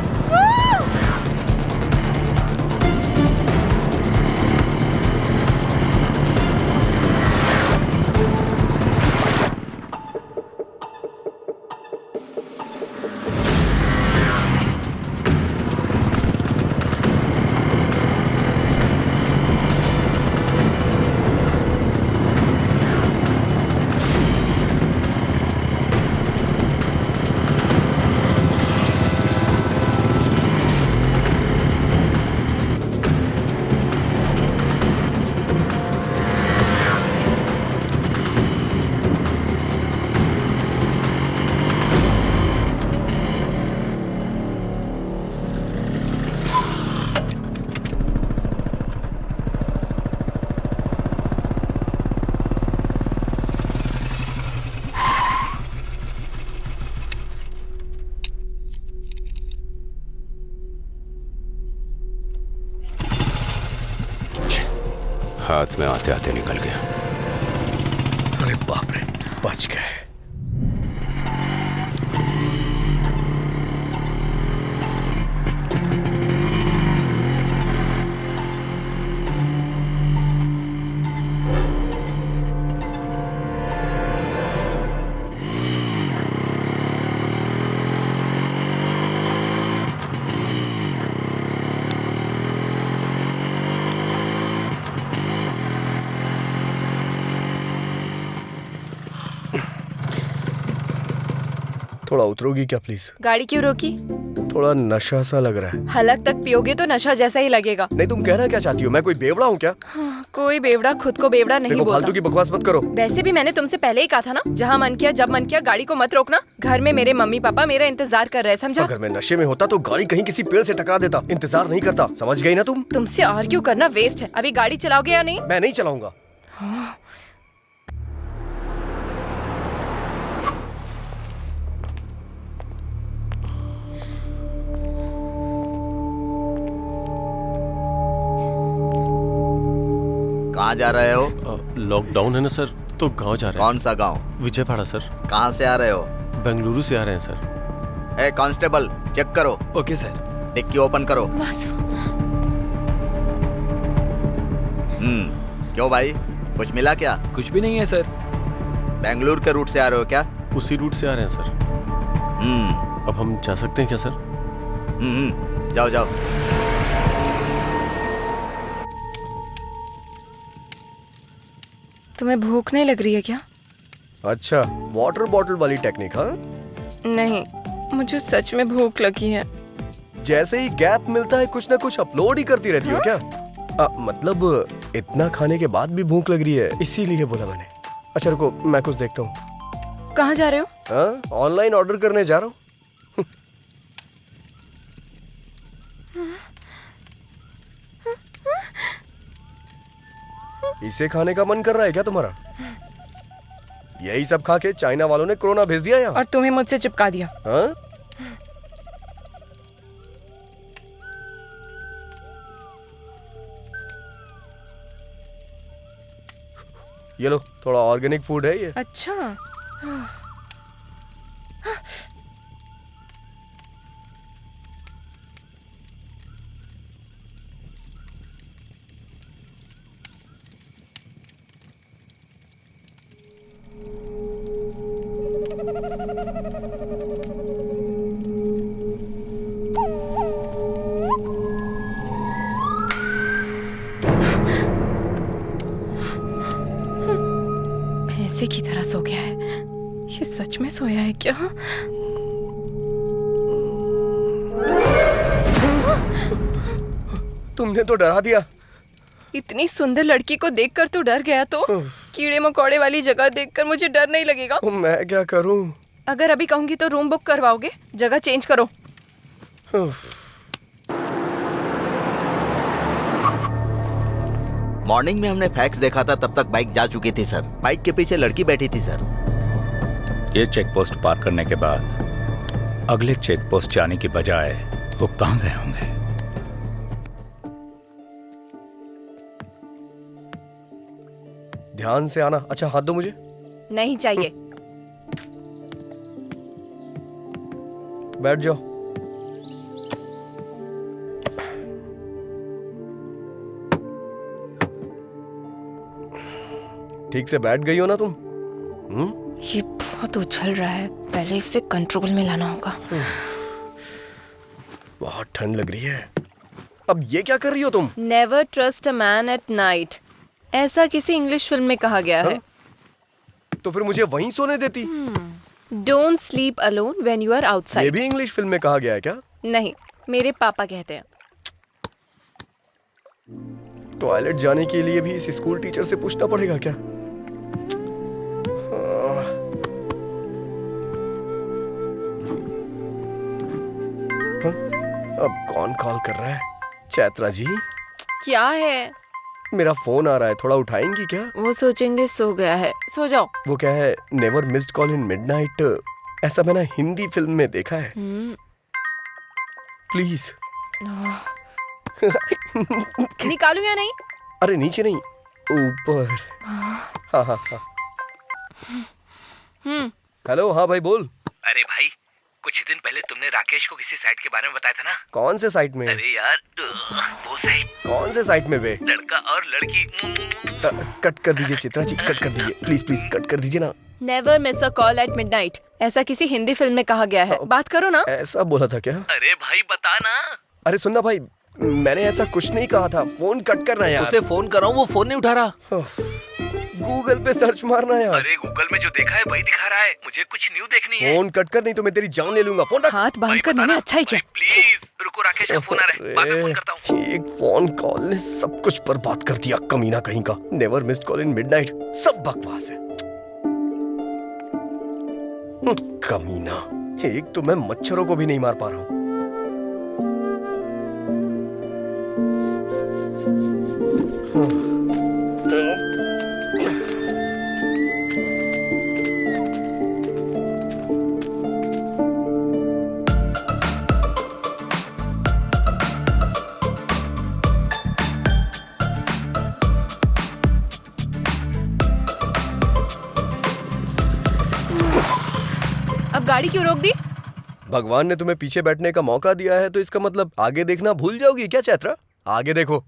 हाथ में आते आते निकल गया। अरे बाप रे, बच गए। थोड़ा उतरोगी क्या प्लीज? गाड़ी क्यों रोकी? थोड़ा नशा सा लग रहा है। हलक तक पियोगे तो नशा जैसा ही लगेगा। नहीं, तुम कहना क्या चाहती हो? मैं कोई बेवड़ा हूँ क्या? कोई बेवड़ा खुद को बेवड़ा नहीं देखो, बोलता। फालतू की बकवास मत करो। वैसे भी मैंने तुमसे पहले ही कहा था ना, जहाँ मन किया जब मन किया गाड़ी को मत रोकना। घर में मेरे मम्मी पापा मेरा इंतजार कर रहे हैं, समझा? अगर मैं नशे में होता तो गाड़ी कहीं किसी पेड़ से टकरा देता, इंतजार नहीं करता। समझ गई ना तुम? तुमसे आर्ग्यू करना वेस्ट है। अभी गाड़ी चलाओगे या नहीं? मैं नहीं चलाऊंगा। कहाँ जा रहे हो? लॉकडाउन है ना सर, तो गांव जा रहे हैं। कौन सा गांव? विजयवाड़ा सर। कहाँ से आ रहे हो? बेंगलुरु से आ रहे हैं सर। ए कांस्टेबल, चेक करो। Okay sir. डिक्की ओपन करो। वासु, क्यों भाई, कुछ मिला क्या? कुछ भी नहीं है सर। बेंगलुरु के रूट से आ रहे हो क्या? उसी रूट से आ रहे हैं सर। अब हम जा सकते हैं क्या सर? जाओ जाओ। तुम्हें भूख नहीं लग रही है क्या? अच्छा, वाटर बॉटल वाली टेक्निक? हाँ, नहीं, मुझे सच में भूख लगी है। जैसे ही गैप मिलता है कुछ ना कुछ अपलोड ही करती रहती हो क्या? मतलब इतना खाने के बाद भी भूख लग रही है, इसीलिए बोला मैंने। अच्छा रुको, मैं कुछ देखता हूँ। कहाँ जा रहे हो? हाँ, ऑनलाइन ऑर्डर करने जा रहा हूँ। इसे खाने का मन कर रहा है क्या तुम्हारा? यही सब खा के चाइना वालों ने कोरोना भेज दिया यहाँ। और तुम्हें मुझसे चिपका दिया। हाँ? ये लो, थोड़ा ऑर्गेनिक फूड है ये। अच्छा। भैंसे की तरह सो गया है। ये सच में सोया है क्या? तुमने तो डरा दिया। इतनी सुंदर लड़की को देखकर तो डर गया, तो कीड़े मकोड़े वाली जगह देखकर मुझे डर नहीं लगेगा? मैं क्या करूं? अगर अभी कहूंगी तो रूम बुक करवाओगे? जगह चेंज करो। मॉर्निंग में हमने फैक्स देखा था, तब तक बाइक जा चुकी थी सर। बाइक के पीछे लड़की बैठी थी सर। ये चेक पोस्ट पार करने के बाद अगले चेक पोस्ट जाने की बजाय वो कहाँ गए होंगे? ध्यान से आना। अच्छा, हाथ दो मुझे। नहीं चाहिए। बैठ जाओ। ठीक से बैठ गई हो ना तुम? ये बहुत उछल रहा है, पहले इसे कंट्रोल में लाना होगा। बहुत ठंड लग रही है। अब ये क्या कर रही हो तुम? Never trust a man at night, ऐसा किसी इंग्लिश फिल्म में कहा गया है। तो फिर मुझे वहीं सोने देती। Don't sleep alone when you are ये आउटसाइड। भी इंग्लिश फिल्म में कहा गया है क्या? नहीं, मेरे पापा कहते हैं। टॉयलेट जाने के लिए भी इस स्कूल टीचर से पूछना पड़ेगा क्या? अब कौन कॉल कर रहा है? चैत्रा जी? क्या है? मेरा फोन आ रहा है, थोड़ा उठाएंगी क्या? वो सोचेंगे सो गया है, सो जाओ। वो क्या है, never missed call in midnight, ऐसा मैंने हिंदी फिल्म में देखा है। प्लीज। निकालू या नहीं? अरे नीचे नहीं, ऊपर। हाँ हाँ हाँ। हेलो, हाँ भाई बोल। अरे भाई, कुछ दिन पहले तुमने राकेश को किसी साइट के बारे में बताया था ना? कौन से साइट में? अरे यार, वो साइट। कौन से साइट में बे? लड़का और लड़की। कट कर दीजिए चित्रा जी, कट कर दीजिए प्लीज प्लीज, कट कर दीजिए ना। Never miss a call at midnight, ऐसा किसी हिंदी फिल्म में कहा गया है। बात करो ना। ऐसा बोला था क्या? अरे भाई बता ना। अरे सुनना भाई, मैंने ऐसा कुछ नहीं कहा था। फोन कट करना यार। उसे फोन कर रहा हूँ, वो फोन नहीं उठा रहा। गूगल पे सर्च मारना यार। अरे गूगल में जो देखा है वही दिखा रहा है, मुझे कुछ न्यू देखनी है। फोन कट कर, नहीं तो मैं तेरी जान ले लूंगा। फोन रख। हाथ बांध कर मैंने अच्छा ही किया। प्लीज रुको, राकेश का फोन आ रहा है, बाद में फोन करता हूँ। एक फोन कॉल ने सब कुछ बर्बाद कर दिया, कमीना कहीं का। Never missed call in midnight, सब बकवास है। कमीना, एक तो मैं मच्छरों को भी नहीं मार पा रहा हूँ। अब गाड़ी क्यों रोक दी? भगवान ने तुम्हें पीछे बैठने का मौका दिया है, तो इसका मतलब आगे देखना भूल जाओगी क्या चैत्रा? आगे देखो।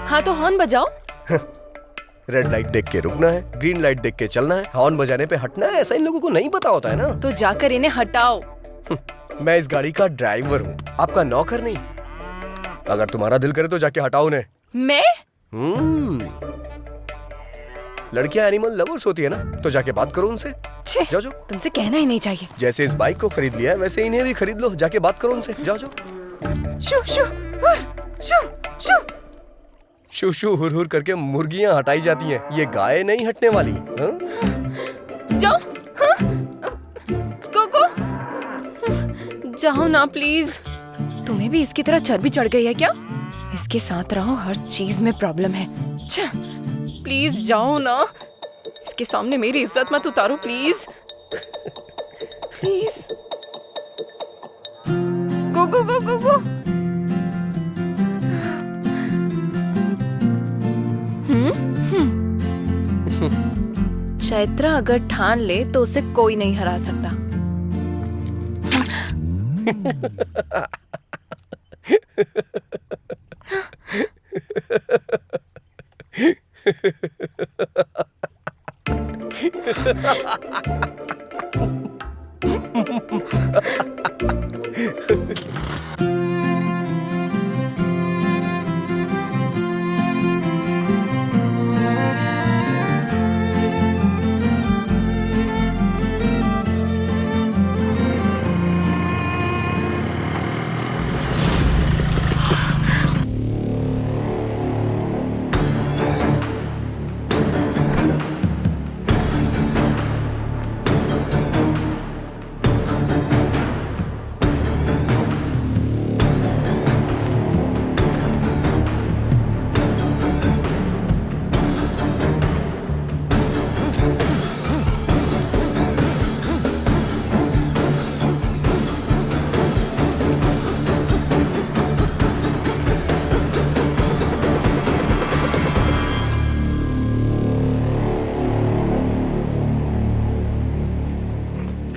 हाँ तो हॉर्न बजाओ। रेड लाइट देख के रुकना है, ग्रीन लाइट देख के चलना है, हॉर्न बजाने पे हटना है। ऐसा इन लोगों को नहीं पता होता है ना। तो जाकर इन्हें हटाओ। मैं इस गाड़ी का ड्राइवर हूँ, आपका नौकर नहीं। अगर तुम्हारा दिल करे तो जाके हटाओ उन्हें। मैं? लड़कियां एनिमल लवर्स होती है ना, तो जाके बात करो उनसे। जाओ जाओ। तुमसे कहना ही नहीं चाहिए। जैसे इस बाइक को खरीद लिया है, वैसे इन्हें भी खरीद लो। जाके बात करो उनसे। जाओ जाओ। शू शू हुर, शू शू। शू शू हुर हुर करके मुर्गियां हटाई जाती हैं, ये गाय नहीं हटने वाली। हाँ? जाओ। हाँ? कोको, जाओ ना प्लीज। तुम्हें भी इसकी तरह चर्बी चढ़ गई है क्या? इसके साथ रहो, हर चीज में प्रॉब्लम है। प्लीज जाओ ना, इसके सामने मेरी इज्जत मत उतारो प्लीज। प्लीज गो गो गो गो गो। चैत्रा अगर ठान ले तो उसे कोई नहीं हरा सकता।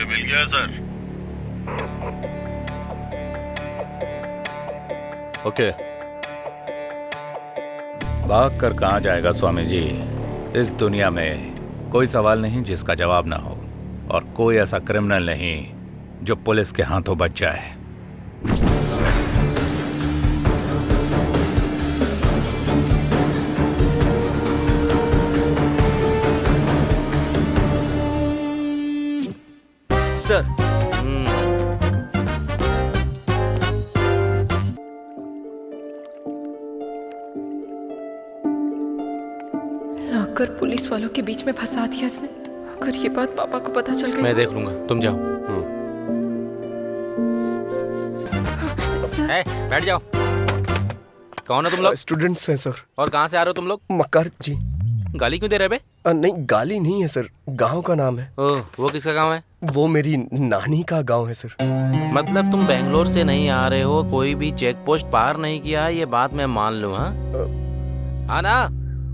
मिल गया सर। ओके। भाग कर कहाँ जाएगा स्वामी जी? इस दुनिया में कोई सवाल नहीं जिसका जवाब ना हो, और कोई ऐसा क्रिमिनल नहीं जो पुलिस के हाथों बच जाए। सर, लाकर पुलिस वालों के बीच में फंसा दिया इसने। अगर ये बात पापा को पता चल गई मैं तो... देख लूंगा, तुम जाओ। सर, बैठ जाओ। कौन हो तुम लोग? स्टूडेंट्स हैं सर। और कहाँ से आ रहे हो तुम लोग? मक्कार जी। गाली क्यों दे रहे बे? नहीं, गाली नहीं है सर, गांव का नाम है। ओह, वो किसका गांव है? वो मेरी नानी का गांव है सर। मतलब तुम बेंगलोर से नहीं आ रहे हो, कोई भी चेक पोस्ट पार नहीं किया, ये बात मैं मान लूं। हाँ ना?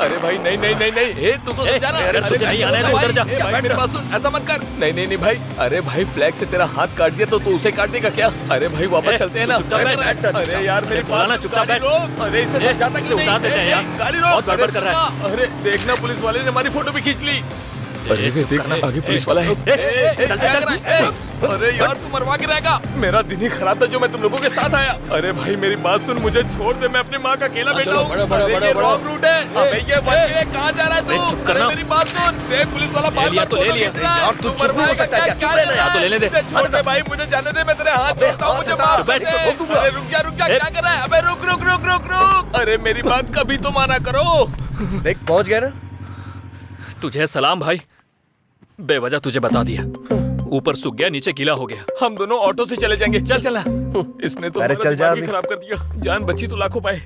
अरे भाई नहीं नहीं नहीं नहीं, ए तू तो समझा ना। अरे तुझे नहीं आना है तो उधर जा। भाई मेरी बात सुन, ऐसा मत कर। नहीं नहीं नहीं भाई, अरे भाई फ्लैग से तेरा हाथ काट दिया तो तू उसे काट देगा क्या? अरे भाई वापस चलते हैं ना। अरे यार मेरी बोला ना, चुपचाप बैठ। अरे इसे समझाता इसे उतार देते हैं यार। गाड़ी रोक, बहुत गड़बड़ कर रहा है। अरे देखना पुलिस वाले ने हमारी फोटो भी खींच ली। अरे देखना आगे पुलिस वाला है। अरे यार तू मरवा के रहेगा। मेरा दिन ही खराब था जो मैं तुम लोगों के साथ आया। अरे भाई मेरी बात सुन, मुझे छोड़ दे, मैं अपनी माँ का अकेला बेटा हूँ। रॉन्ग रूट है। अबे ये वन कहाँ जा रहा है तू? चुप करना। मेरी बात सुन, देख पुलिस वाला ले लिया तो ले लिया। यार तू चुप नहीं हो सकता क्या? चुप रहना यार। तो लेने दे। छोड़ दे भाई, मुझे जाने दे, मैं तेरे हाथ जोड़ता हूँ, मुझे माफ बैठ। कर दे। अरे रुक जा, क्या कर रहा है? अबे रुक रुक रुक रुक रुक। अरे मेरी बात कभी तो माना करो। देख पहुंच गया ना। तुझे सलाम भाई, बेवजह तुझे बता दिया। ऊपर सूख गया, नीचे गीला हो गया। हम दोनों ऑटो से चले जाएंगे। चल चला। इसने तो अरे हमारा चल जा दिमाग ही अभी। खराब कर दिया। जान बची तो लाखों पाए।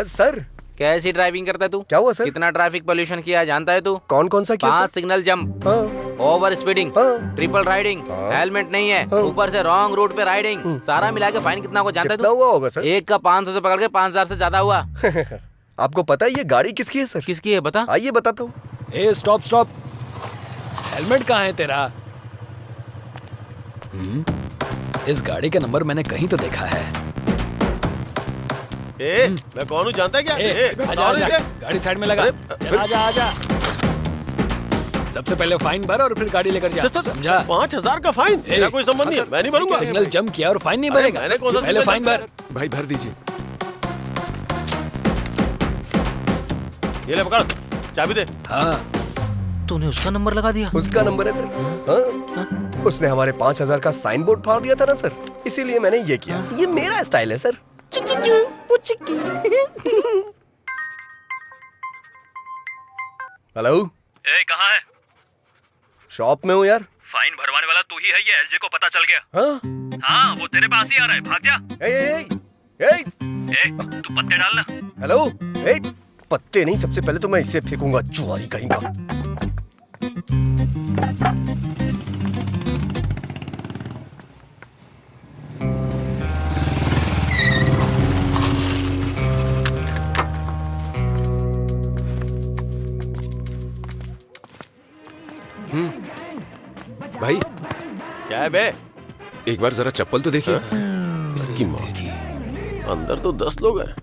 सर कैसी ड्राइविंग करता है तू? क्या हुआ सर? कितना ट्रैफिक पोल्यूशन किया है जानता है तू? कौन कौन सा किया 5 सर? सिग्नल जंप, हाँ, ओवर स्पीडिंग, हाँ। ट्रिपल राइडिंग, हेलमेट नहीं है, ऊपर से रॉन्ग रूट पे राइडिंग, सारा मिला के फाइन कितना को जानता है कितना तू? हुआ होगा सर? एक का 500 से पकड़ के 5000 से ज्यादा हुआ। आपको पता है ये गाड़ी किसकी है सर? किसकी है बता? आइए बताता हूँ। ए स्टॉप स्टॉप, हेलमेट कहाँ है तेरा? इस गाड़ी का नंबर मैंने कहीं तो देखा है। मैं कौन हूँ जानता है क्या? आजा आजा, गाड़ी साइड में लगा। चल आजा आजा। सबसे पहले फाइन भर और फिर गाड़ी लेकर जा, समझा? 5000 का फाइन? मेरा कोई संबंध नहीं है, मैं नहीं भरूंगा। सिग्नल जंप किया और फाइन नहीं भरेगा? मैंने कौन सा पहले सिग्नल फाइन जंप भर। भाई भर दीजिए। ये ले पकड़, चाबी दे। हाँ तूने उसका नंबर लगा दिया? उसका नंबर है सर। हाँ? उसने हमारे 5000 का साइन बोर्ड फाड़ दिया था ना सर, इसीलिए मैंने ये किया। ये मेरा स्टाइल है सर। हेलो, ए कहाँ है? शॉप में हूँ यार। फाइन भरवाने वाला तू ही है, ये एलजे को पता चल गया। हाँ? हाँ वो तेरे पास ही आ रहा है, भाग जा। ए, ए तू पत्ते डालना। हेलो, ए, पत्ते नहीं, सबसे पहले तो मैं इसे फेंकूंगा, जुआरी कहीं का। भाई क्या है बे? एक बार जरा चप्पल तो देखिए। इसकी माँ की। अंदर तो 10 लोग हैं।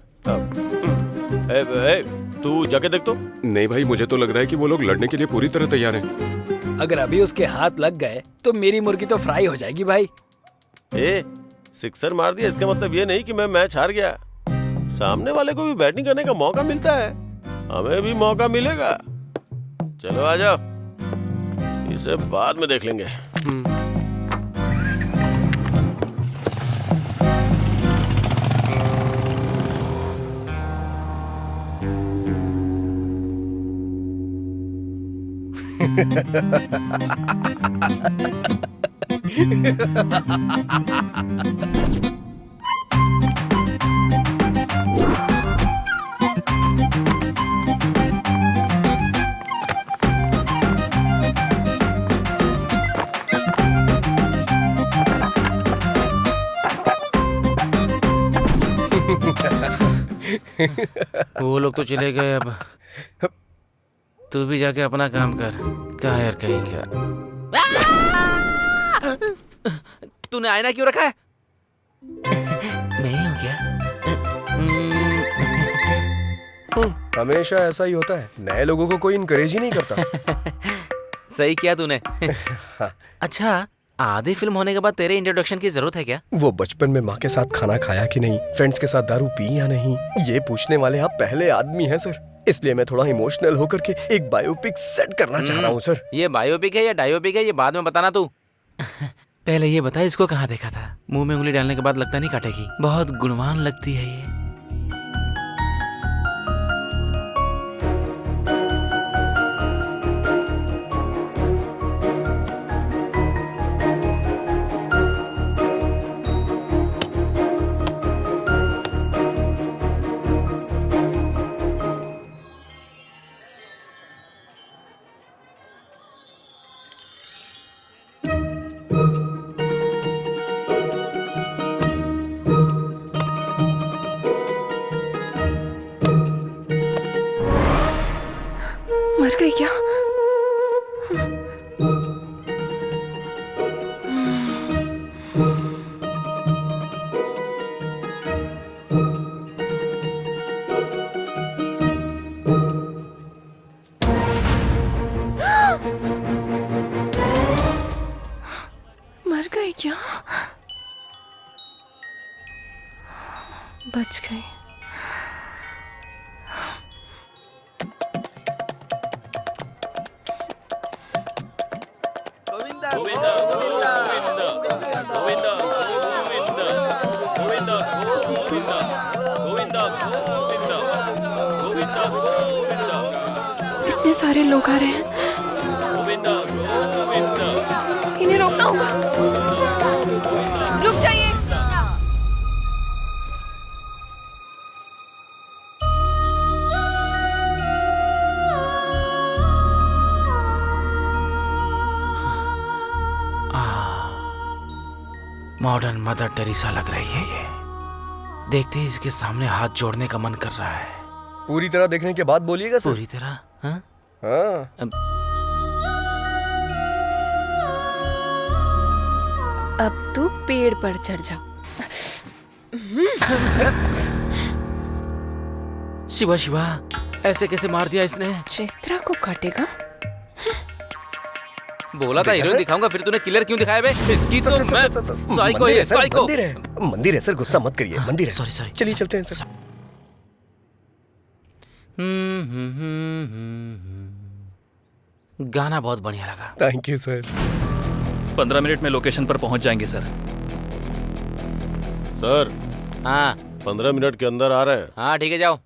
तू जाके देख तो। नहीं भाई, मुझे तो लग रहा है कि वो लोग लड़ने के लिए पूरी तरह तैयार हैं। अगर अभी उसके हाथ लग गए तो मेरी मुर्गी तो फ्राई हो जाएगी भाई। सिक्सर मार दिया इसका मतलब ये नहीं कि मैं मैच हार गया। सामने वाले को भी बैटिंग करने का मौका मिलता है, हमें भी मौका मिलेगा। चलो आ जाओ, इसे बाद में देख लेंगे। वो लोग तो चले गए, अब तू भी जाके अपना काम कर। क्या यार कहीं का। तूने आईना क्यों रखा है? मैं ही हूँ क्या? हमेशा ऐसा ही होता है, नए लोगों को कोई इनकरेज ही नहीं करता। सही किया तूने। अच्छा, आधी फिल्म होने के बाद तेरे इंट्रोडक्शन की जरूरत है क्या? वो बचपन में माँ के साथ खाना खाया कि नहीं, फ्रेंड्स के साथ दारू पी या नहीं, ये पूछने वाले आप पहले आदमी हैं सर। इसलिए मैं थोड़ा इमोशनल होकर के एक बायोपिक सेट करना चाह रहा हूँ सर। ये बायोपिक है या डायोपिक है, ये बाद में बताना तू। पहले ये बता, इसको कहाँ देखा था? मुंह में उंगली डालने के बाद लगता नहीं काटेगी। बहुत गुणवान लगती है ये। मर गई क्या? मर गई क्या? बच गई। इतने सारे लोग आ रहे हैं, इन्हें रोकना होगा। रुक जाइए। मॉडर्न मदर टेरेसा लग रही है ये। देखते ही इसके सामने हाथ जोड़ने का मन कर रहा है। पूरी तरह देखने के बाद बोलिएगा सर। पूरी तरह? हाँ? हाँ। अब तू पेड़ पर चढ़ जा। शिवा शिवा, ऐसे कैसे मार दिया इसने? चित्रा को काटेगा? बोला था हीरोइन दिखाऊंगा, फिर तूने किलर क्यों दिखाया बे? इसकी तो मैं साइको है, साइको। मंदिर है सर, गुस्सा मत करिए। मंदिर है। Sorry sorry. चलिए चलते हैं सर। गाना बहुत बढ़िया लगा। Thank you sir. 15 मिनट में लोकेशन पर पहुंच जाएंगे सर। सर हाँ 15 मिनट के अंदर आ रहे हैं। हाँ ठीक है, जाओ।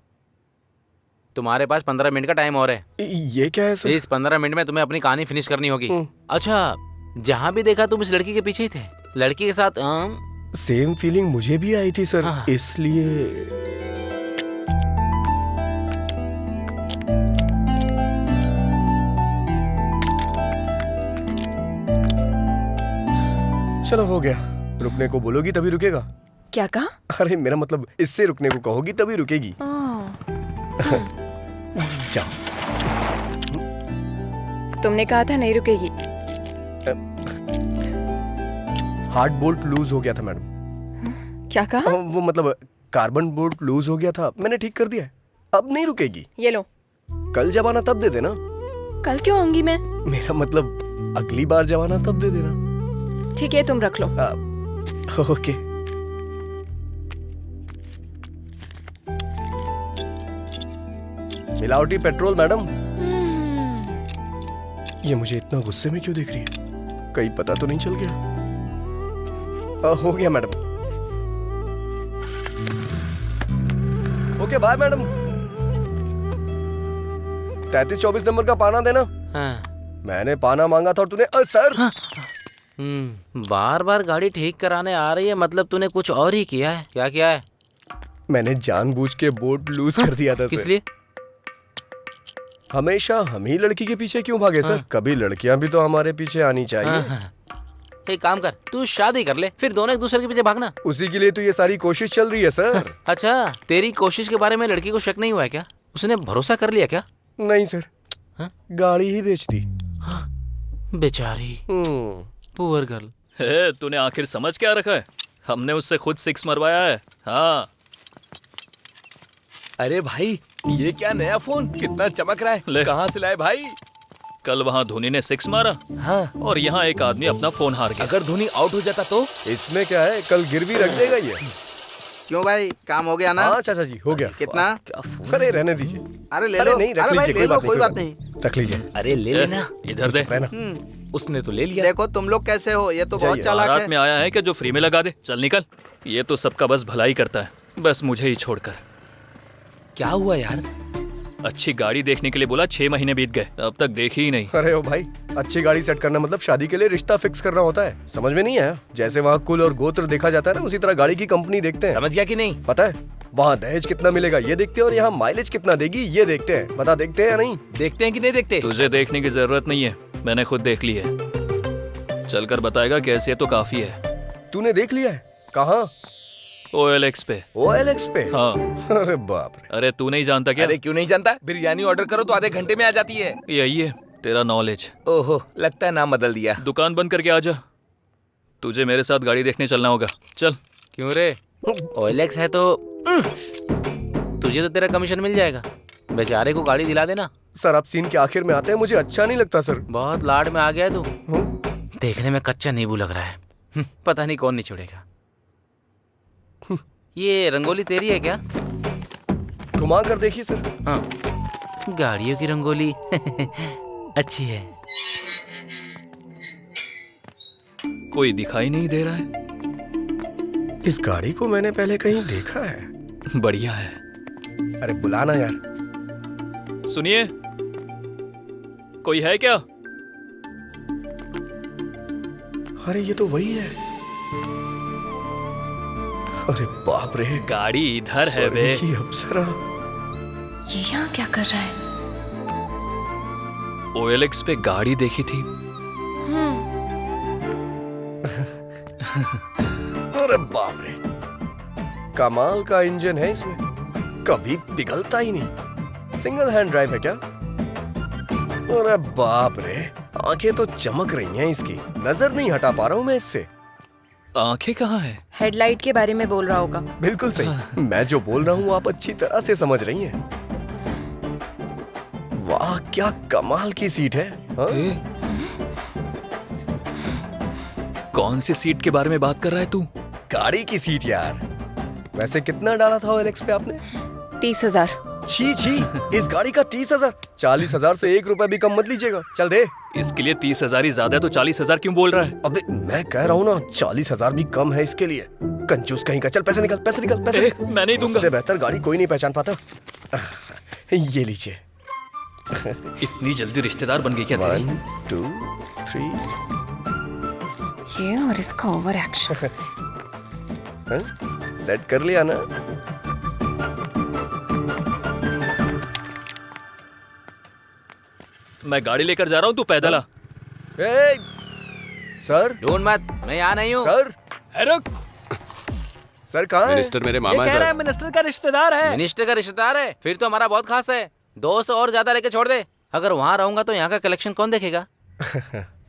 तुम्हारे पास 15 मिनट का टाइम और है। ये क्या है सर? इस 15 मिनट में तुम्हें अपनी कहानी फिनिश करनी होगी। अच्छा, जहाँ भी देखा तुम इस लड़की के पीछे ही थे। लड़की के साथ सेम फीलिंग मुझे भी आई थी सर। हाँ। इसलिए चलो हो गया। रुकने को बोलोगी तभी रुकेगा। क्या कहा? अरे मेरा मतलब इससे रुकने को कहोगी तभी रुकेगी। जाओ। तुमने कहा था नहीं रुकेगी। हार्ट बोल्ट लूज हो गया था मैडम। क्या कहा? वो मतलब कार्बन बोल्ट लूज हो गया था, मैंने ठीक कर दिया है। अब नहीं रुकेगी। ये लो। कल जब आना तब दे देना। कल क्यों आऊंगी मैं? मेरा मतलब अगली बार जब आना तब दे देना। ठीक है, तुम रख लो। ओके। मिलावटी पेट्रोल मैडम। ये मुझे इतना गुस्से में क्यों देख रही है? कहीं पता तो नहीं चल गया? हो गया madam. Okay bye madam. 3324 number का पाना देना। हाँ। मैंने पाना मांगा था और तूने सर। बार बार गाड़ी ठीक कराने आ रही है, मतलब तूने कुछ और ही किया है। क्या किया है? मैंने जानबूझ के बोर्ड लूज कर दिया था। किस लिए? हमेशा हम ही लड़की के पीछे क्यों भागे सर? कभी लड़कियां भी तो हमारे पीछे आनी चाहिए। एक काम कर, तू शादी कर ले, फिर दोनों एक दूसरे के पीछे भागना। उसी के लिए तो ये सारी कोशिश चल रही है सर। अच्छा, तेरी कोशिश के बारे में लड़की को शक नहीं हुआ है क्या? उसने भरोसा कर लिया क्या? नहीं सर। गाड़ी ही बेच दी। बेचारी पुअर गर्ल। तूने आखिर समझ क्या रखा है? हमने उससे खुद 6 मरवाया है। हाँ। अरे भाई, ये क्या नया फोन? कितना चमक रहा है। कहाँ से लाए भाई? कल वहाँ धोनी ने 6 मारा। हाँ। और यहाँ एक आदमी अपना फोन हार गया। अगर धोनी आउट हो जाता तो? इसमें क्या है, कल गिरवी रख देगा ये। क्यों भाई, काम हो गया ना? हाँ चाचा जी हो गया। कितना? अरे रहने दीजिए। अरे ले अरे लो। नहीं, रख अरे भाई, लीजिए, ले लो, कोई बात नहीं। रख लीजिए। अरे ले लेना। इधर दे। उसने तो ले लिया। देखो तुम लोग कैसे हो, ये तो बहुत चालाक रात है। में आया है कि जो फ्री में लगा दे। चल निकल। ये तो सबका बस भलाई करता है, बस मुझे ही छोड़कर। क्या हुआ यार? अच्छी गाड़ी देखने के लिए बोला, 6 महीने बीत गए, अब तक देखी ही नहीं। अरे ओ भाई, अच्छी गाड़ी सेट करना मतलब शादी के लिए रिश्ता फिक्स करना होता है। समझ में नहीं आया? जैसे वहाँ कुल और गोत्र देखा जाता है ना, उसी तरह गाड़ी की कंपनी देखते हैं। समझ गया कि नहीं? पता है, वहाँ दहेज कितना मिलेगा ये देखते हैं और यहाँ माइलेज कितना देगी ये देखते हैं। बता, देखते हैं या नहीं? देखते हैं कि नहीं देखते? तुझे देखने की जरूरत नहीं है, मैंने खुद देख ली है। चलकर बताएगा कैसे है तो काफी है। तूने देख लिया है? कहाँ? OLX पे। OLX पे? हाँ। अरे बाप रे। अरे तू नहीं जानता क्या? अरे क्यों नहीं जानता? बिरयानी ऑर्डर करो तो आधे घंटे में आ जाती है। यही है तेरा नॉलेज। ओहो, लगता है नाम बदल दिया। दुकान बंद करके आ जा, तुझे मेरे साथ गाड़ी देखने चलना होगा। चल। क्यों रे? OLX है तो तुझे तो तेरा कमीशन मिल जाएगा। बेचारे को गाड़ी दिला देना। सर आप सीन के आखिर में आते हैं, मुझे अच्छा नहीं लगता सर। बहुत लाड में आ गया है तू। देखने में कच्चा नींबू लग रहा है। पता नहीं कौन नहीं छोड़ेगा। ये रंगोली तेरी है क्या? घुमा कर देखिए सर। हाँ, गाड़ियों की रंगोली अच्छी है। कोई दिखाई नहीं दे रहा है। इस गाड़ी को मैंने पहले कहीं देखा है। बढ़िया है। अरे बुलाना यार। सुनिए, कोई है क्या? अरे ये तो वही है। अरे बाप रे, गाड़ी इधर है बे। की अप्सरा। ये यहाँ क्या कर रहा है? OLX पे गाड़ी देखी थी। अरे बाप रे, कमाल का इंजन है इसमें, कभी पिघलता ही नहीं। सिंगल हैंड ड्राइव है क्या? अरे बाप रे, आंखें तो चमक रही हैं इसकी, नजर नहीं हटा पा रहा हूं मैं इससे। आंखें कहाँ है? हेडलाइट के बारे में बोल रहा होगा। बिल्कुल सही। मैं जो बोल रहा हूँ आप अच्छी तरह से समझ रही हैं। वाह क्या कमाल की सीट है। कौन सी सीट के बारे में बात कर रहा है तू? गाड़ी की सीट यार। वैसे कितना डाला था OLX पे आपने? 30,000। छी छी, इस गाड़ी का 30,000। 40,000 से 1 रुपया भी कम मत लीजिएगा। चल दे। इसके लिए 30,000 ही ज्यादा है तो 40,000 क्यों बोल रहा है? अबे मैं कह रहा हूँ ना, 40,000 भी कम है इसके लिए। कंजूस कहीं का। चल पैसे निकल, पैसे निकल, पैसे निकल। मैं नहीं दूंगा। इससे बेहतर गाड़ी कोई नहीं पहचान पाता। ये लीजिए। इतनी जल्दी रिश्तेदार बन गई क्या तेरी? 1 2 3। ये और इसका ओवर एक्शन। सेट कर लिया ना? मैं गाड़ी लेकर जा रहा हूँ, तू पैदल आ। सर ढूंढ मत, मैं यहाँ नहीं हूँ। सर, रुक। सर कहाँ है? मिनिस्टर मेरे मामा ये है कह रहा है सर। मिनिस्टर का रिश्तेदार है। मिनिस्टर का रिश्तेदार है? फिर तो हमारा बहुत खास है। 200 और ज्यादा लेके छोड़ दे। अगर वहाँ रहूंगा तो यहाँ का कलेक्शन कौन देखेगा?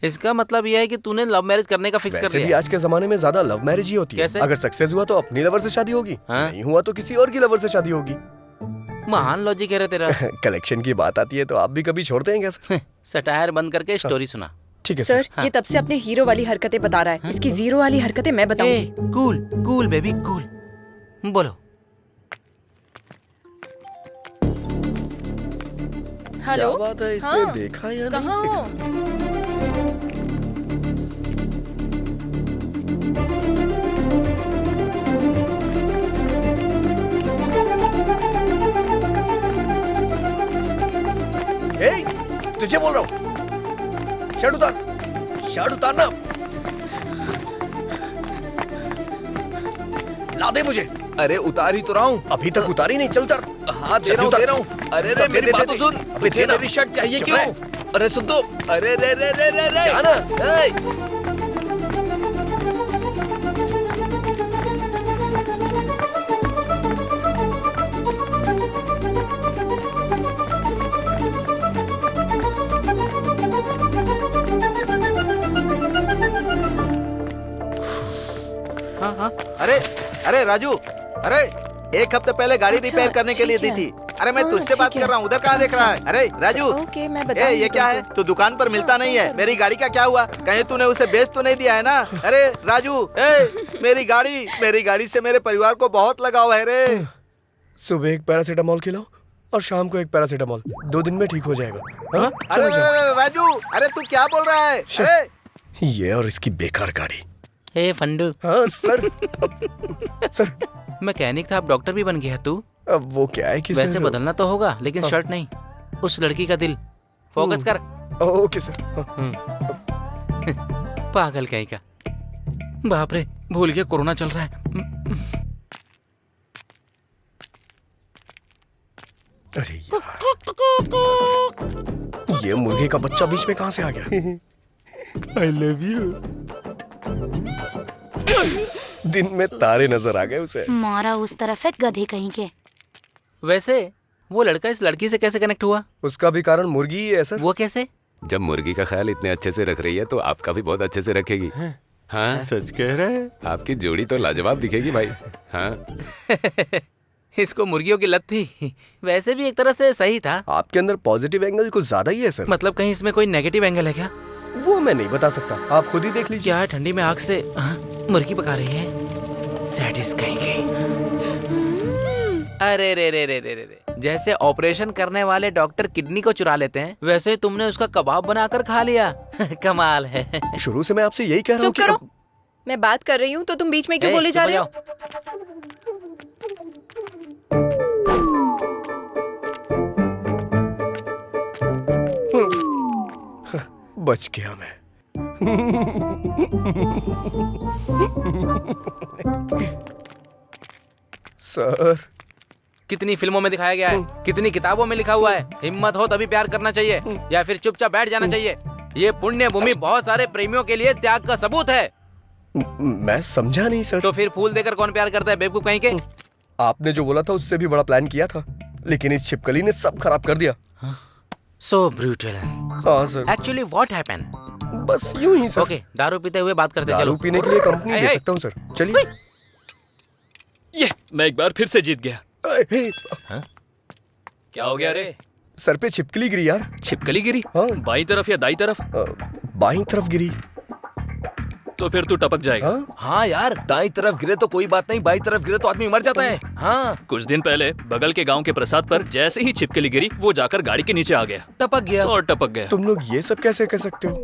इसका मतलब यह है कि तूने लव मैरिज करने का फिक्स कर वैसे भी लिया। आज के जमाने में ज्यादा लव मैरिज ही होती है। कैसे? अगर सक्सेस हुआ तो अपनी लवर से शादी होगी, हाँ? नहीं हुआ तो किसी और की लवर से शादी होगी। महान लॉजिक है रे तेरा। कलेक्शन की बात आती है तो आप भी कभी छोड़ते हैं क्या सर? सटायर बंद करके स्टोरी सुना। ठीक है सर, सर। ये तब से अपने हीरो वाली हरकतें बता रहा है। इसकी जीरो वाली हरकतें मैं बताऊंगी। Cool cool baby cool. बोलो। हेलो, क्या बात है, इसने हाँ, देखा या कहाँ नहीं? हो? तुझे बोल रहा हूँ, शर्ट उतार, शर्ट उतारना। ला दे मुझे। अरे उतार ही तो रहा हूँ। अभी तक उतारी नहीं, चल उतार। हाँ दे रहा हूँ। अरे रे मेरी बात तो सुन। अबे तुझे देना। मेरी शर्ट चाहिए चुप क्यों? रह। अरे सुन तो। अरे रे रे रे रे रे। जाना। हाँ हाँ। अरे अरे राजू, अरे 1 हफ्ते पहले गाड़ी अच्छा, रिपेयर करने के लिए ठीक दी है। थी। अरे मैं हाँ, तुझसे बात ठीक कर है। रहा हूँ, उधर कहाँ देख रहा है? अरे राजू, ओके, मैं ए बताऊंगी ये क्या है? तुमको। तू दुकान पर मिलता नहीं है। मेरी गाड़ी का क्या हुआ? कहीं तूने उसे बेच तो नहीं दिया है ना? अरे राजू, मेरी गाड़ी से मेरे परिवार को बहुत लगाव है रे। सुबह एक पैरासीटामोल खिलाओ और शाम को एक पैरासीटामोल, 2 दिन में ठीक हो जाएगा। हाँ? अरे चलो जाओ। राजू, अरे तू क्या बोल रहा है? अरे ये और इसकी बेकार गाड़ी। हे फंडू। हाँ सर। सर मैकेनिक था, अब डॉक्टर भी बन गया तू। अब वो क्या है कि वैसे सर, बदलना तो होगा, लेकिन शर्ट नहीं, उस लड़की का दिल। फोकस कर। Okay sir. पागल कहीं का। बाप रे, भूल गया कोरोना चल रहा है। अरे यार, ये मुर्गे का बच्चा बीच में कहाँ से आ गया? I love you. दिन में तारे नजर आ गए उसे। मारा उस तरफ है गधे कहीं के। वैसे वो लड़का इस लड़की से कैसे कनेक्ट हुआ? उसका भी कारण मुर्गी ही है सर। वो कैसे? जब मुर्गी का ख्याल इतने अच्छे से रख रही है तो आपका भी बहुत अच्छे से रखेगी। हाँ, सच कह रहे हैं। आपकी जोड़ी तो लाजवाब दिखेगी भाई। हाँ। इसको मुर्गियों की लत थी। वैसे भी एक तरह से सही था। आपके अंदर पॉजिटिव एंगल कुछ ज्यादा ही है सर। मतलब कहीं इसमें कोई नेगेटिव एंगल है क्या? वो मैं नहीं बता सकता, आप खुद ही देख लीजिए। क्या ठंडी में आग से मुर्गी पका रही है? सैडिस्ट कहीं की। अरे रे रे रे रे रे रे, जैसे ऑपरेशन करने वाले डॉक्टर किडनी को चुरा लेते हैं, वैसे तुमने उसका कबाब बनाकर खा लिया। कमाल है। शुरू से मैं आपसे यही कह रहा हूँ चुप करो। मैं बात कर रही हूँ तो तुम बीच में क्यों बोले जा रहे हो? बच गया मैं। सर, कितनी फिल्मों में दिखाया गया है, कितनी किताबों में लिखा हुआ है, हिम्मत हो तभी प्यार करना चाहिए या फिर चुपचाप बैठ जाना चाहिए। ये पुण्य भूमि बहुत सारे प्रेमियों के लिए त्याग का सबूत है। मैं समझा नहीं सर। तो फिर फूल देकर कौन प्यार करता है बेवकूफ कहीं के? आपने जो बोला था उससे भी बड़ा प्लान किया था, लेकिन इस छिपकली ने सब खराब कर दिया। सो ब्रूटल। हाँ सर। Actually what happened? बस यूं ही सर। ओके, दारू पीते हुए बात करते दारू चलो। पीने के लिए कंपनी दे सकता हूँ सर, चलिए। ये मैं एक बार फिर से जीत गया। क्या हो गया रे? सर पे छिपकली गिरी यार। छिपकली गिरी? हाँ। बाईं तरफ या दाईं तरफ? बाईं तरफ गिरी। तो फिर तू टपक जाएगा। हाँ यार, दाईं तरफ गिरे तो कोई बात नहीं, बाईं तरफ गिरे तो आदमी मर जाता है। हाँ। कुछ दिन पहले बगल के गांव के प्रसाद पर जैसे ही छिपकली गिरी, वो जाकर गाड़ी के नीचे आ गया, टपक गया और टपक गया। तुम लोग ये सब कैसे कह सकते हो?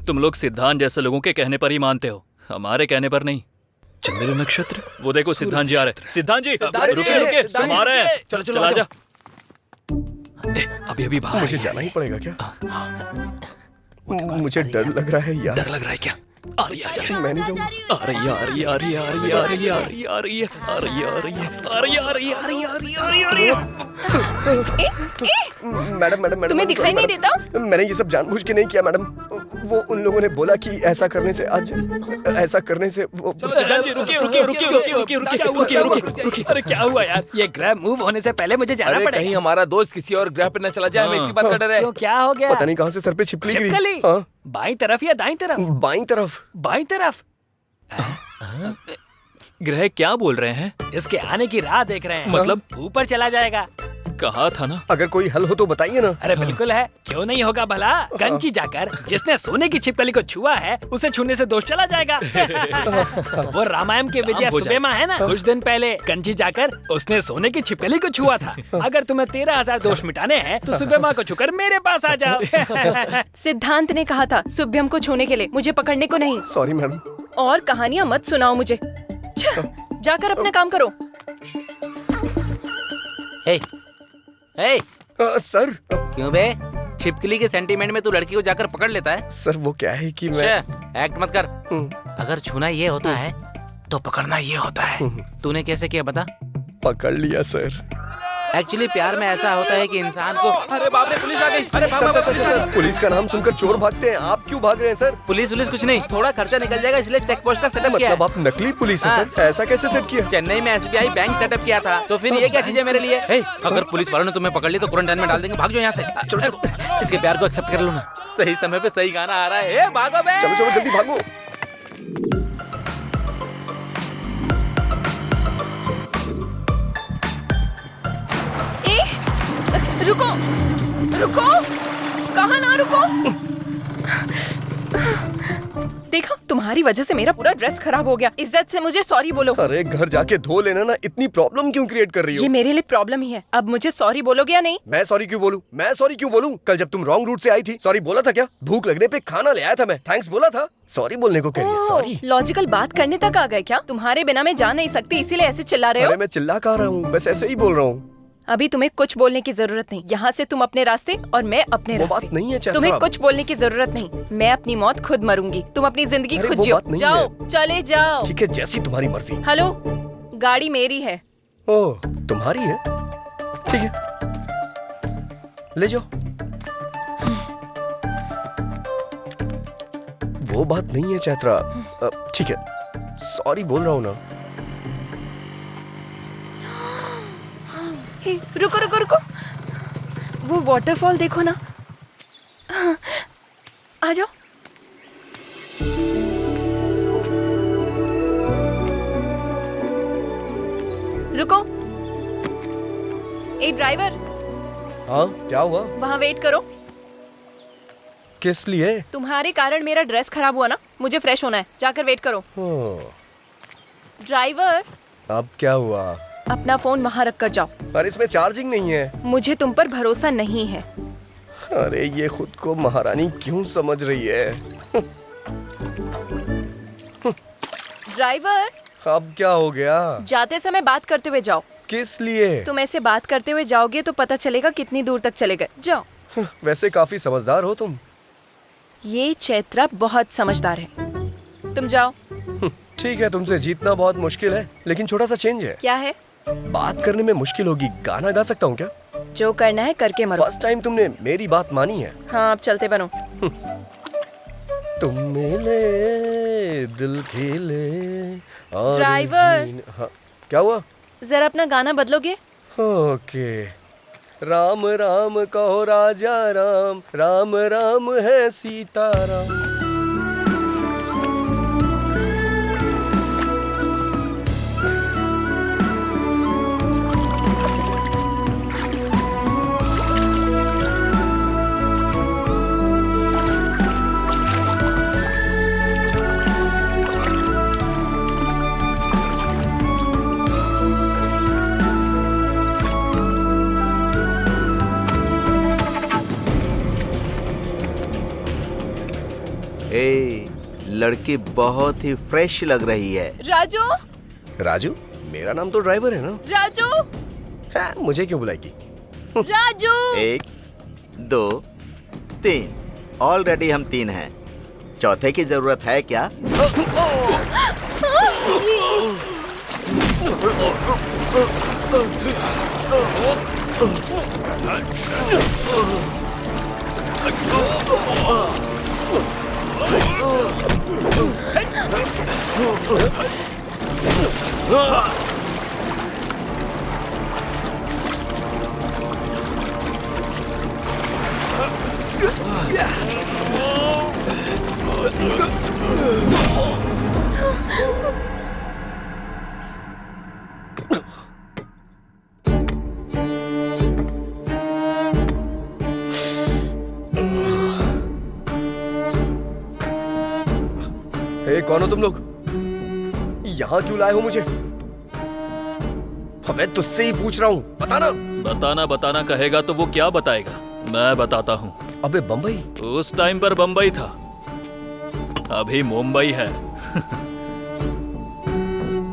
तुम लोग सिद्धांत जैसे लोगों के कहने पर ही मानते हो, हमारे कहने पर नहीं। चंद्र नक्षत्र। वो देखो सिद्धांत जी आ रहे। सिद्धांत जी सिद्धांत रुके रुके, सिद्धांत हम आ रहे हैं। चलो, चलो, चला आ जा। अभी अभी बाहर मुझे आई है। जाना ही पड़ेगा क्या? मुझे डर लग रहा है यार। डर लग रहा है क्या? आ रही है, मैं नहीं जाऊंगा। आ रही है, आ रही है, आ रही है, आ रही है, आ रही है, आ रही है, आ रही है, आ रही है, आ रही है, आ रही है, आ रही है, आ रही है, आ रही है, आ रही है, आ रही है। मैडम मैडम मैडम, तुम्हें दिखाई नहीं देता? मैंने ये सब जानबूझ के नहीं किया मैडम। वो उन लोगों ने बोला कि ऐसा करने से आज ऐसा करने से वो। सिद्धांत जी रुकिए रुकिए रुकिए रुकिए रुकिए रुकिए रुकिए रुकिए रुकिए। अरे क्या हुआ यार? ये ग्रह मूव होने से पहले मुझे जाना अरे पड़ेगा। कहीं हमारा दोस्त किसी और ग्रह पे न चला जाए, हमें इसी बात का डर है। क्यों, क्या हो गया? पता नहीं कहाँ से सर पे छिपकली गिरी। छिपकली? हाँ, बाईं तरफ या दाईं तरफ? बाईं तरफ। बाईं तरफ। ग्रह क्या बोल रहे हैं? इसके आने की राह देख रहे हैं। मतलब? ऊपर चला जाएगा। कहा था ना। अगर कोई हल हो तो बताइए ना। अरे बिल्कुल है, क्यों नहीं होगा भला। कंची जाकर जिसने सोने की छिपकली को छुआ है, उसे छूने से दोष चला जाएगा। वो रामायण के विजय हो सुबेमा है ना, कुछ दिन पहले कंची जाकर उसने सोने की छिपकली को छुआ था। अगर तुम्हें 13,000 दोष मिटाने हैं तो सुबेमा को छूकर मेरे पास आ जाओ। सिद्धांत ने कहा था सुभ्यम को छूने के लिए, मुझे पकड़ने को नहीं। Sorry madam. और कहानियां मत सुनाओ मुझे। जाकर अपना काम करो। हे, हे, सर। क्यों बे? छिपकली के सेंटीमेंट में तू लड़की को जाकर पकड़ लेता है? सर वो क्या है कि मैं एक्ट मत कर। अगर छूना ये होता है तो पकड़ना ये होता है। तूने कैसे किया बता? पकड़ लिया सर। एक्चुअली प्यार में ऐसा होता है कि इंसान को। अरे बाप रे, पुलिस आ गई। अरे sir, sir, sir, sir, police का नाम सुनकर चोर भागते हैं, आप क्यों भाग रहे हैं सर? पुलिस कुछ नहीं, थोड़ा खर्चा निकल जाएगा इसलिए चेक पोस्ट का सेटअप किया है। मतलब आप नकली पुलिस है सर? ऐसा कैसे सेट किया? चेन्नई में SBI बैंक सेटअप किया था, तो फिर ये क्या चीज है मेरे लिए? हे, अगर पुलिस वालों ने तुम्हें पकड़ ली तो क्वारंटाइन में डाल देंगे। भाग जाओ यहाँ से। चलो चलो, इसके प्यार को एक्सेप्ट कर लो ना। सही समय पे सही गाना आ रहा है। भागो बे। चलो चलो जल्दी भागो। रुको रुको, कहाँ ना रुको। देखा, तुम्हारी वजह से मेरा पूरा ड्रेस खराब हो गया। इज्जत से मुझे सॉरी बोलो। अरे घर जाके धो लेना ना, इतनी प्रॉब्लम क्यों क्रिएट कर रही हो? ये मेरे लिए प्रॉब्लम ही है। अब मुझे सॉरी बोलोगे या नहीं? मैं सॉरी क्यों बोलूं? मैं सॉरी क्यों बोलूं? कल जब तुम रॉन्ग रूट से आई थी सॉरी बोला था क्या? भूख लगने पे खाना ले आया था मैं, थैंक्स बोला था। सॉरी बोलने को कह रही है? सॉरी? लॉजिकल बात करने तक आ गए क्या? तुम्हारे बिना मैं जा नहीं सकती, इसीलिए ऐसे चिल्ला रहे हो? अरे मैं चिल्ला कहाँ रहा हूँ, बस ऐसे ही बोल रहा हूँ। अभी तुम्हें कुछ बोलने की जरूरत नहीं। यहाँ से तुम अपने रास्ते और मैं अपने वो रास्ते। बात नहीं है चैत्रा। तुम्हें कुछ बोलने की जरूरत नहीं। मैं अपनी मौत खुद मरूंगी, तुम अपनी जिंदगी अरे खुद वो जियो। बात नहीं जाओ, है। चले जाओ। ठीक है, जैसी तुम्हारी मर्जी। हेलो, गाड़ी मेरी है। ओह, तुम्हारी है? ठीक है, ले जाओ। वो बात नहीं है चैत्रा। ठीक है, सॉरी बोल रहा हूँ ना। हे, रुको रुको रुको, वो वाटरफॉल देखो ना। आ जाओ। रुको। ए ड्राइवर, हाँ क्या हुआ? वहाँ वेट करो। किस लिए? तुम्हारे कारण मेरा ड्रेस खराब हुआ ना, मुझे फ्रेश होना है, जाकर वेट करो। ड्राइवर, अब क्या हुआ? अपना फोन वहाँ रख कर जाओ। पर इसमें चार्जिंग नहीं है। मुझे तुम पर भरोसा नहीं है। अरे ये खुद को महारानी क्यों समझ रही है? ड्राइवर, अब क्या हो गया? जाते समय बात करते हुए जाओ। किस लिए? तुम ऐसे बात करते हुए जाओगे तो पता चलेगा कितनी दूर तक चले गए। जाओ। वैसे काफी समझदार हो तुम। ये चैत्रा बहुत समझदार है। तुम जाओ। ठीक है, तुमसे जीतना बहुत मुश्किल है, लेकिन छोटा सा चेंज है। क्या है? बात करने में मुश्किल होगी, गाना गा सकता हूँ क्या? जो करना है करके मरो। फर्स्ट टाइम तुमने मेरी बात मानी है। हाँ, अब चलते बनो। तुम मिले दिल खिले और ड्राइवर। हाँ, क्या हुआ? जरा अपना गाना बदलोगे? ओके। राम राम कहो राजा राम, राम राम है सीताराम। ए, लड़की बहुत ही फ्रेश लग रही है। राजू। राजू? मेरा नाम तो ड्राइवर है ना। राजू। है, मुझे क्यों बुलाएगी? राजू। 1 2 3, ऑलरेडी हम 3 हैं। चौथे की जरूरत है क्या? हे, कौन हो तुम लोग? यहाँ क्यों लाए हो मुझे? मैं तुझसे ही पूछ रहा हूँ, बताना। बताना कहेगा तो वो क्या बताएगा? मैं बताता हूँ। अबे बम्बई? उस टाइम पर बम्बई था, अभी मुंबई है।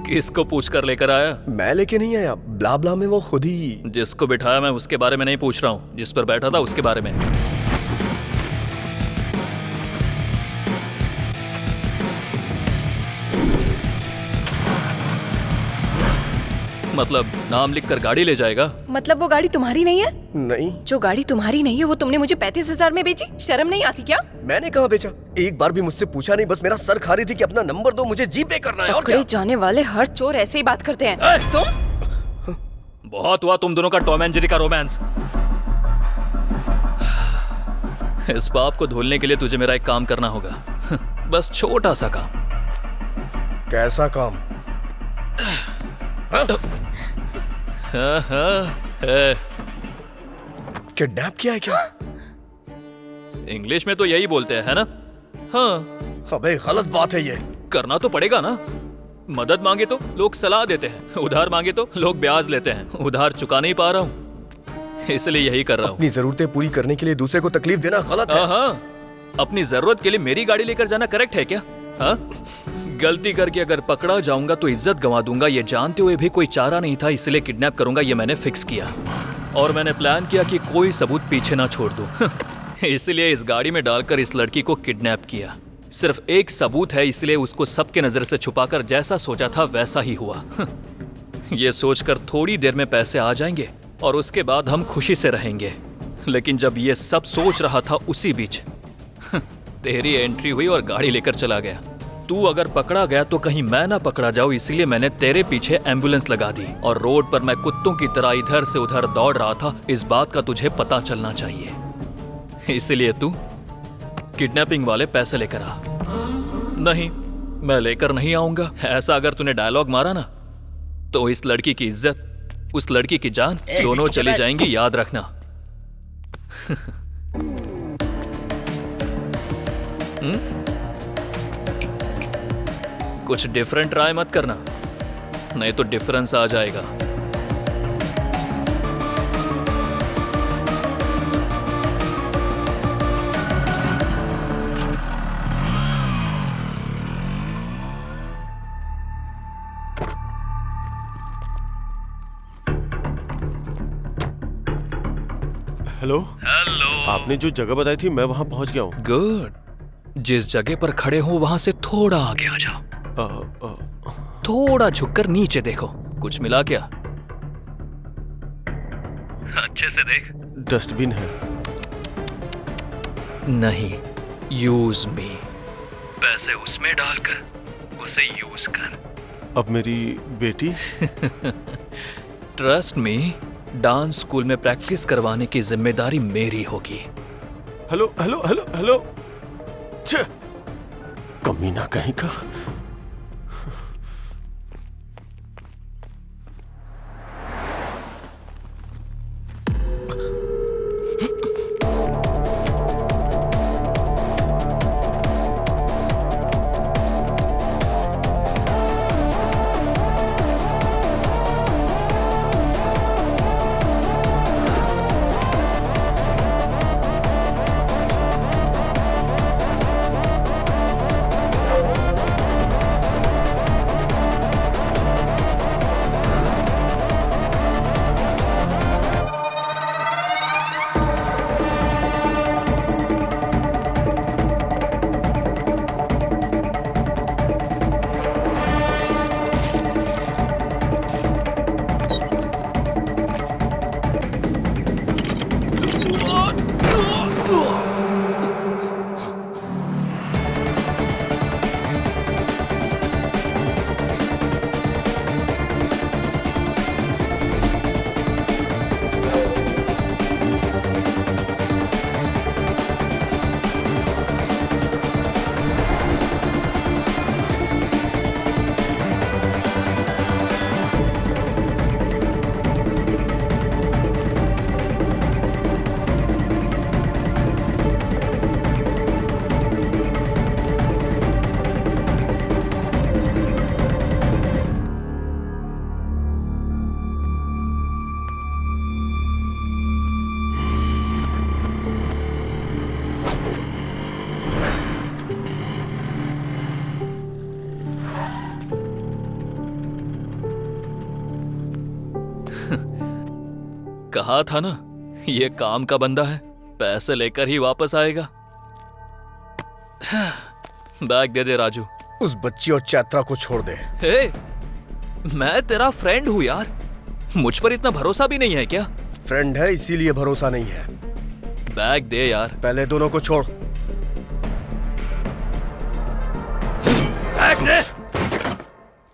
किसको पूछ कर लेकर आया? मैं लेके नहीं आया, ब्ला ब्ला में वो खुद ही। जिसको बिठाया मैं उसके बारे में नहीं पूछ रहा हूँ, जिस पर बैठा था उसके बारे में। मतलब नाम लिखकर गाड़ी ले जाएगा? मतलब वो गाड़ी तुम्हारी नहीं है? नहीं। जो गाड़ी तुम्हारी नहीं है वो तुमने मुझे 35,000 में बेची? शर्म नहीं आती क्या? मैंने कहाँ बेचा? एक बार भी मुझसे पूछा नहीं, बस मेरा सर खा रही थी कि अपना नंबर दो, मुझे जीपे करना है। और क्या? जाने वाले हर चोर ऐसे ही बात करते हैं। तुम? बहुत हुआ तुम दोनों का टॉम एंड जेरी का रोमांस। इस पाप को धुलने के लिए तुझे मेरा एक काम करना होगा। बस छोटा सा काम। कैसा काम? किडनैप किया है क्या? इंग्लिश में तो यही बोलते हैं, है ना? हाँ। अबे गलत बात है ये। करना तो पड़ेगा ना। मदद मांगे तो लोग सलाह देते हैं, उधार मांगे तो लोग ब्याज लेते हैं। उधार चुका नहीं पा रहा हूँ, इसलिए यही कर रहा हूँ। अपनी जरूरतें पूरी करने के लिए दूसरे को तकलीफ देना गलत है। हाँ, अपनी जरूरत के लिए मेरी गाड़ी लेकर जाना करेक्ट है क्या? हाँ? गलती करके अगर पकड़ा जाऊंगा तो इज्जत गंवा दूंगा, ये जानते हुए भी कोई चारा नहीं था, इसलिए किडनैप करूंगा ये मैंने फिक्स किया। और मैंने प्लान किया कि कोई सबूत पीछे ना छोड़ दूं। इसलिए इस गाड़ी में डालकर इस लड़की को किडनैप किया। सिर्फ एक सबूत है, इसलिए उसको सबके नजर से छुपाकर जैसा सोचा था वैसा ही हुआ। ये सोचकर थोड़ी देर में पैसे आ जाएंगे और उसके बाद हम खुशी से रहेंगे। लेकिन जब ये सब सोच रहा था उसी बीच तेरी एंट्री हुई और गाड़ी लेकर चला गया। तू अगर पकड़ा गया तो कहीं मैं ना पकड़ा जाऊं, इसलिए मैंने तेरे पीछे एम्बुलेंस लगा दी और रोड पर मैं कुत्तों की तरह इधर से उधर दौड़ रहा था। इस बात का तुझे पता चलना चाहिए, इसलिए तू किडनैपिंग वाले पैसे लेकर आ। नहीं, मैं लेकर नहीं आऊंगा। ऐसा अगर तूने डायलॉग मारा ना तो इस लड़की की इज्जत, उस लड़की की जान दोनों चली जाएंगी, याद रखना। कुछ डिफरेंट ट्राई मत करना, नहीं तो डिफरेंस आ जाएगा। हेलो हेलो, आपने जो जगह बताई थी मैं वहां पहुंच गया हूँ। गुड। जिस जगह पर खड़े हो वहां से थोड़ा आगे आ जाओ। थोड़ा झुककर नीचे देखो, कुछ मिला क्या? अच्छे से देख। डस्टबिन है। नहीं, यूज मी। पैसे उसमें डालकर उसे यूज कर। अब मेरी बेटी? ट्रस्ट मी, डांस स्कूल में प्रैक्टिस करवाने की जिम्मेदारी मेरी होगी। हेलो हेलो हेलो हेलो, कमीना कहीं का। कहा था ना, ये काम का बंदा है, पैसे लेकर ही वापस आएगा। बैग दे दे राजू। उस बच्ची और चैत्रा को छोड़ दे। हे, मैं तेरा फ्रेंड हूँ यार, मुझ पर इतना भरोसा भी नहीं है क्या? फ्रेंड है इसीलिए भरोसा नहीं है। बैग दे यार। पहले दोनों को छोड़। बैग दे।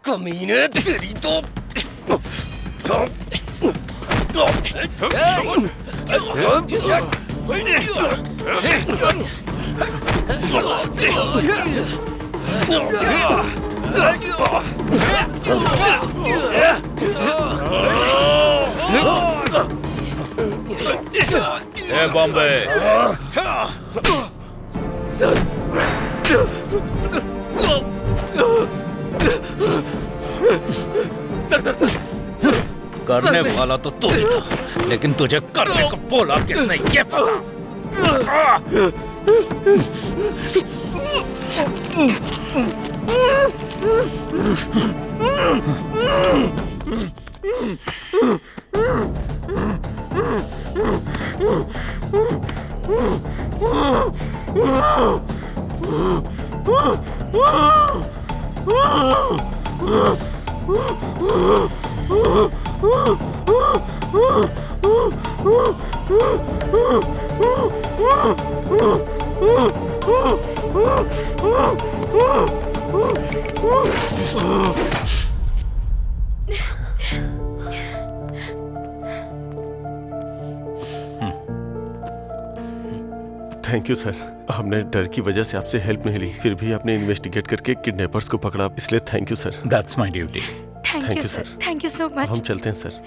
कमीने तेरी तो। बॉम्बे सर करने वाला तो तू ही था, लेकिन तुझे करने को बोला किसने ये पता। Thank you sir. हमने डर की वजह से आपसे हेल्प नहीं ली, फिर भी आपने इन्वेस्टिगेट करके किडनैपर्स को पकड़ा, इसलिए thank you sir. That's my duty. Thank you sir, thank you so हम मच। चलते हैं सर।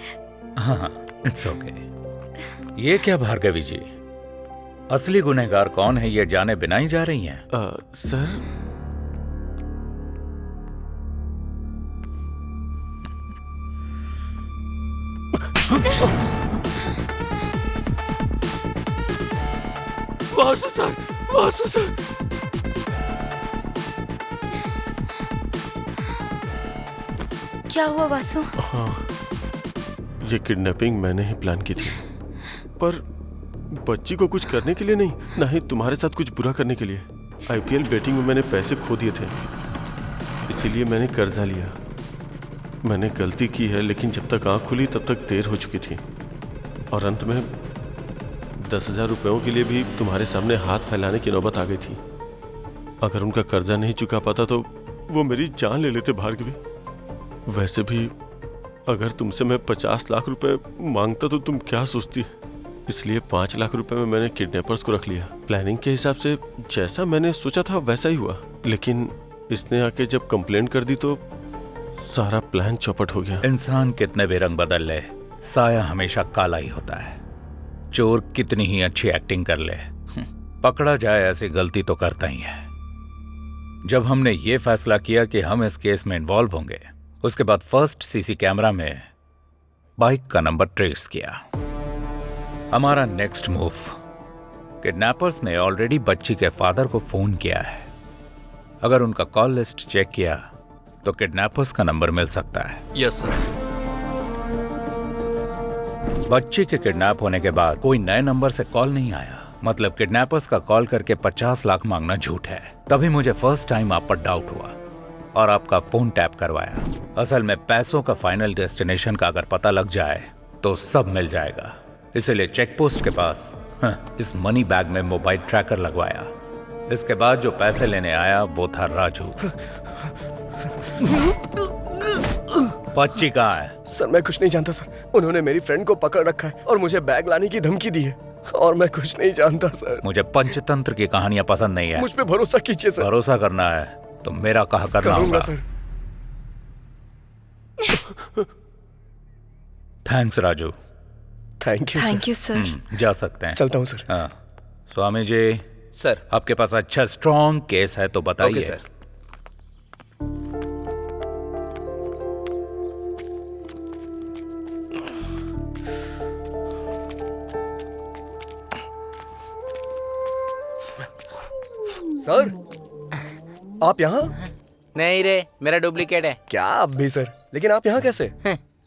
हाँ, इट्स ओके। ये क्या भार्गवी जी, असली गुनहगार कौन है ये जाने बिना ही जा रही हैं? Sir Vasu sir, Vasu sir. क्या हुआ वासु? हाँ, ये किडनैपिंग मैंने ही प्लान की थी, पर बच्ची को कुछ करने के लिए नहीं, ना ही तुम्हारे साथ कुछ बुरा करने के लिए। आईपीएल बेटिंग में मैंने पैसे खो दिए थे, इसीलिए मैंने कर्जा लिया। मैंने गलती की है, लेकिन जब तक आंख खुली तब तक देर हो चुकी थी, और अंत में 10,000 रुपयों के लिए भी तुम्हारे सामने हाथ फैलाने की नौबत आ गई थी। अगर उनका कर्जा नहीं चुका पाता तो वो मेरी जान ले लेते भार्गवी। वैसे भी अगर तुमसे मैं 50 लाख रुपए मांगता तो तुम क्या सोचती? इसलिए 5 लाख रुपए में मैंने किडनैपर्स को रख लिया। प्लानिंग के हिसाब से जैसा मैंने सोचा था वैसा ही हुआ, लेकिन इसने आके जब कंप्लेंट कर दी तो सारा प्लान चौपट हो गया। इंसान कितने भी रंग बदल ले, साया हमेशा काला ही होता है। चोर कितनी ही अच्छी एक्टिंग कर ले, पकड़ा जाए ऐसी गलती तो करता ही है। जब हमने ये फैसला किया कि हम इस केस में इन्वॉल्व होंगे, उसके बाद फर्स्ट सीसी कैमरा में बाइक का नंबर ट्रेस किया। हमारा नेक्स्ट मूव, किडनैपर्स ने ऑलरेडी बच्ची के फादर को फोन किया है। अगर उनका कॉल लिस्ट चेक किया तो किडनैपर्स का नंबर मिल सकता है। Yes sir. बच्ची के किडनैप होने के बाद कोई नए नंबर से कॉल नहीं आया, मतलब किडनैपर्स का कॉल करके 50 लाख मांगना झूठ है। तभी मुझे फर्स्ट टाइम आप पर डाउट हुआ और आपका फोन टैप करवाया। असल में पैसों का फाइनल डेस्टिनेशन का अगर पता लग जाए तो सब मिल जाएगा, इसलिए चेक पोस्ट के पास इस मनी बैग में मोबाइल ट्रैकर लगवाया। इसके बाद जो पैसे लेने आया वो था राजू। बच्ची कहाँ है? सर मैं कुछ नहीं जानता सर, उन्होंने मेरी फ्रेंड को पकड़ रखा है और मुझे बैग लाने की धमकी दी है, और मैं कुछ नहीं जानता सर। मुझे पंचतंत्र की कहानियां पसंद नहीं है। मुझ पे भरोसा कीजिए सर। भरोसा करना है तो मेरा कहा करना होगा sir. Thanks Raju. Thank you. Thank you sir. जा सकते हैं। चलता हूँ सर। हाँ स्वामी जी। सर आपके पास अच्छा स्ट्रॉन्ग केस है तो बताइए। Okay sir. सर आप यहाँ? नहीं रे, मेरा डुप्लीकेट है। क्या आप भी सर? लेकिन आप यहाँ कैसे?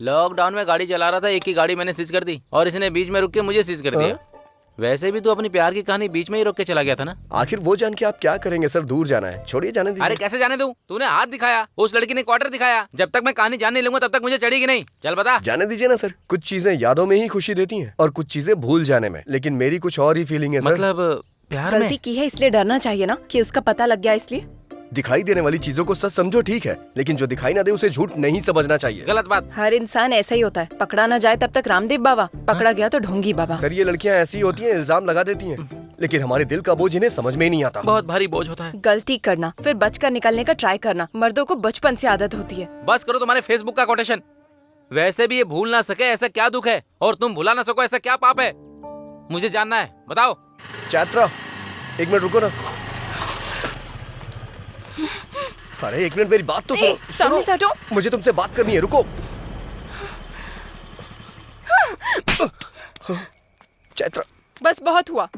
लॉकडाउन में गाड़ी चला रहा था, एक ही गाड़ी मैंने सीज कर दी और इसने बीच में रुक के मुझे सीज कर दिया। वैसे भी तू अपनी प्यार की कहानी बीच में ही रोक के चला गया था ना। आखिर वो जान के आप क्या करेंगे सर? दूर जाना है, छोड़िए जाने दीजिए। अरे कैसे जाने दूं? तूने हाथ दिखाया, उस लड़की ने क्वार्टर दिखाया। जब तक मैं कहानी जान नहीं लूंगा तब तक मुझे चढ़ेगी नहीं। चल बता। जाने दीजिए ना सर, कुछ चीजें यादों में ही खुशी देती हैं और कुछ चीजें भूल जाने में, लेकिन मेरी कुछ और ही फीलिंग है सर। मतलब प्यार में गलती की है इसलिए डरना चाहिए ना कि उसका पता लग गया इसलिए। दिखाई देने वाली चीजों को सच समझो ठीक है, लेकिन जो दिखाई ना दे उसे झूठ नहीं समझना चाहिए। गलत बात। हर इंसान ऐसा ही होता है, पकड़ा ना जाए तब तक रामदेव बाबा, पकड़ा गया तो ढोंगी बाबा। सर ये लड़कियां ऐसी होती हैं, इल्जाम लगा देती हैं, लेकिन हमारे दिल का बोझ इन्हें समझ में ही नहीं आता। बहुत भारी बोझ होता है। गलती करना फिर बचकर निकलने का ट्राई करना मर्दों को बचपन से आदत होती है। बस करो तुम्हारे फेसबुक का कोटेशन। वैसे भी ये भूल ना सके ऐसा क्या दुख है, और तुम भुला ना सको ऐसा क्या पाप है? मुझे जानना है, बताओ। चैत्रा एक मिनट रुको ना। अरे एक मिनट मेरी बात तो सुनो। सामने से हटो। मुझे तुमसे बात करनी है, रुको। चैत्रा बस बहुत हुआ।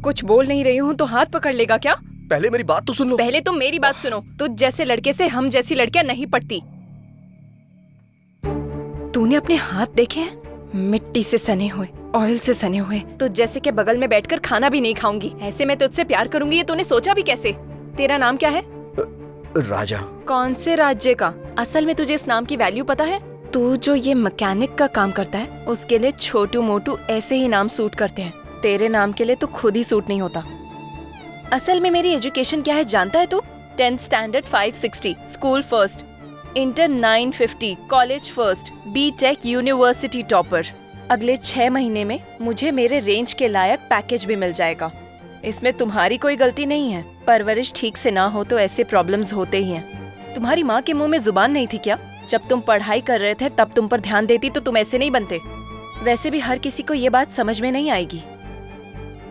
कुछ बोल नहीं रही हूँ तो हाथ पकड़ लेगा क्या? पहले मेरी बात तो सुन लो। पहले तुम मेरी बात सुनो। तुझ जैसे लड़के से हम जैसी लड़कियां नहीं पटती। तूने अपने हाथ देखे हैं? मिट्टी से सने हुए, ऑयल से सने हुए। तो जैसे के बगल में बैठकर खाना भी नहीं खाऊंगी, ऐसे मैं तुझसे प्यार करूंगी ये तूने सोचा भी कैसे? तेरा नाम क्या है? राजा। कौन से राज्य का? असल में तुझे इस नाम की वैल्यू पता है? तू जो ये मैकेनिक का काम करता है उसके लिए छोटू मोटू ऐसे ही नाम सूट करते हैं। तेरे नाम के लिए तो खुद ही सूट नहीं होता। असल में मेरी एजुकेशन क्या है जानता है तू? 10th standard 560, school first, inter 950, college first, BTech university topper. अगले 6 महीने में मुझे मेरे रेंज के लायक पैकेज भी मिल जाएगा। इसमें तुम्हारी कोई गलती नहीं है। परवरिश ठीक से ना हो तो ऐसे प्रॉब्लम्स होते ही हैं। तुम्हारी माँ के मुंह में जुबान नहीं थी क्या? जब तुम पढ़ाई कर रहे थे तब तुम पर ध्यान देती तो तुम ऐसे नहीं बनते। वैसे भी हर किसी को ये बात समझ में नहीं आएगी।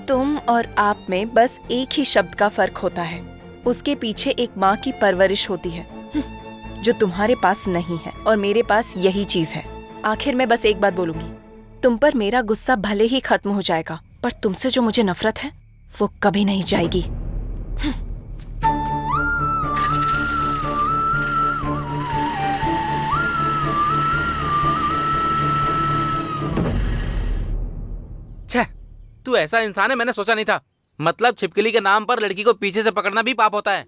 तुम और आप में बस एक ही शब्द का फर्क होता है। उसके पीछे एक माँ की परवरिश होती है जो तुम्हारे पास नहीं है, और मेरे पास यही चीज है। आखिर में बस एक बात बोलूंगी, तुम पर मेरा गुस्सा भले ही खत्म हो जाएगा, पर तुमसे जो मुझे नफरत है वो कभी नहीं जाएगी। छे, तू ऐसा इंसान है मैंने सोचा नहीं था। मतलब छिपकली के नाम पर लड़की को पीछे से पकड़ना भी पाप होता है।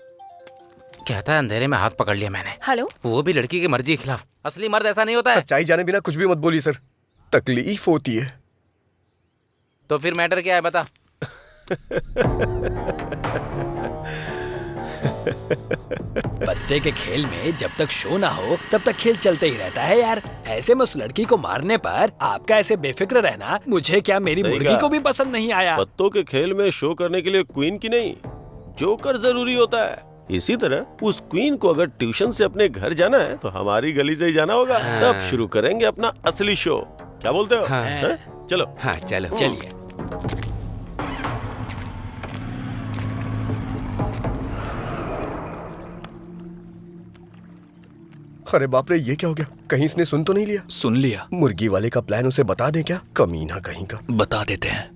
कहता है अंधेरे में हाथ पकड़ लिया मैंने। हेलो, वो भी लड़की की मर्जी के खिलाफ। असली मर्द ऐसा नहीं होता है। सच्चाई जाने बिना कुछ भी मत बोलिए सर, तकलीफ होती है। तो फिर मैटर क्या है बता। पत्ते के खेल में जब तक शो ना हो तब तक खेल चलते ही रहता है यार। ऐसे में उस लड़की को मारने पर आपका ऐसे बेफिक्र रहना मुझे क्या मेरी मुर्गी को भी पसंद नहीं आया। पत्तों के खेल में शो करने के लिए क्वीन की नहीं जोकर जरूरी होता है। इसी तरह उस क्वीन को अगर ट्यूशन से अपने घर जाना है तो हमारी गली से ही जाना होगा। तब शुरू करेंगे अपना असली शो। क्या बोलते हो? हाँ? चलो। हाँ चलो। चलिए। अरे बाप रे, ये क्या हो गया? कहीं इसने सुन तो नहीं लिया? सुन लिया। मुर्गी वाले का प्लान उसे बता दें क्या? कमीना कहीं का। बता देते हैं।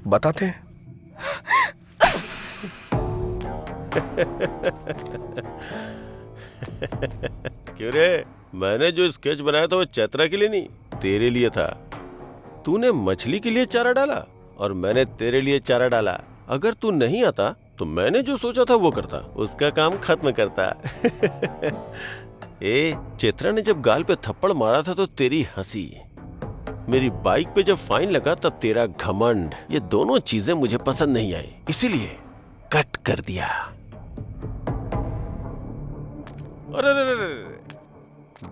बताते हैं। क्यों रे? मैंने जो स्केच बनाया था वो चैत्रा के लिए नहीं, तेरे लिए था। तूने मछली के लिए चारा डाला और मैंने तेरे लिए चारा डाला। अगर तू नहीं आता तो मैंने जो सोचा था वो करता, उसका काम खत्म करता। ए, चैत्रा ने जब गाल पे थप्पड़ मारा था तो तेरी हंसी, मेरी बाइक पे जब फाइन लगा तब तेरा घमंड, ये दोनों चीजें मुझे पसंद नहीं आई, इसीलिए कट कर दिया। अरे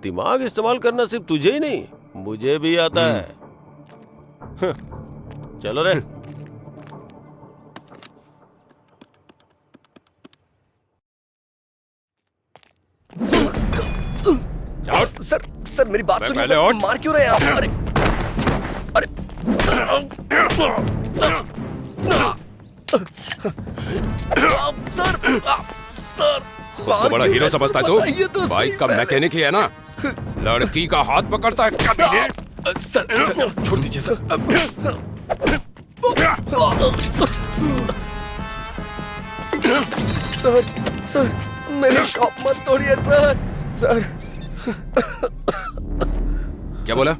दिमाग इस्तेमाल करना सिर्फ तुझे ही नहीं मुझे भी आता है। चलो रे। सर सर मेरी बात सुनिए सर, मार क्यों रहे हैं आप? अरे अरे सर सर खुद को बड़ा हीरो समझता है तू? बाइक का मैकेनिक ही है ना? लड़की का हाथ पकड़ता है कभी? सर छोड़ दीजिए सर। सर सर मेरी शॉप मत तोड़िए सर। सर क्या बोला?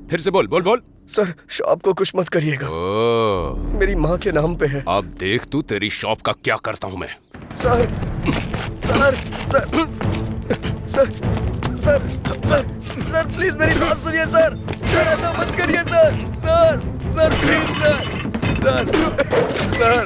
फिर से बोल बोल बोल। सर शॉप को कुछ मत करिएगा, मेरी माँ के नाम पे है। अब देख तू तेरी शॉप का क्या करता हूँ मैं। Sir sir sir sir sir sir sir please मेरी बात सुनिए सर। सर ऐसा मत करिए sir. Sir sir please sir sir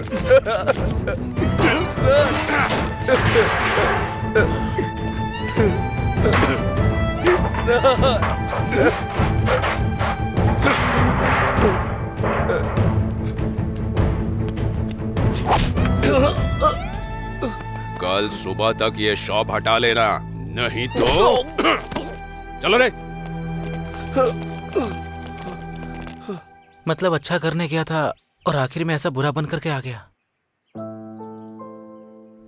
कल सुबह तक ये शॉप हटा लेना, नहीं तो चलो रे। मतलब अच्छा करने गया था और आखिर में ऐसा बुरा बन करके आ गया।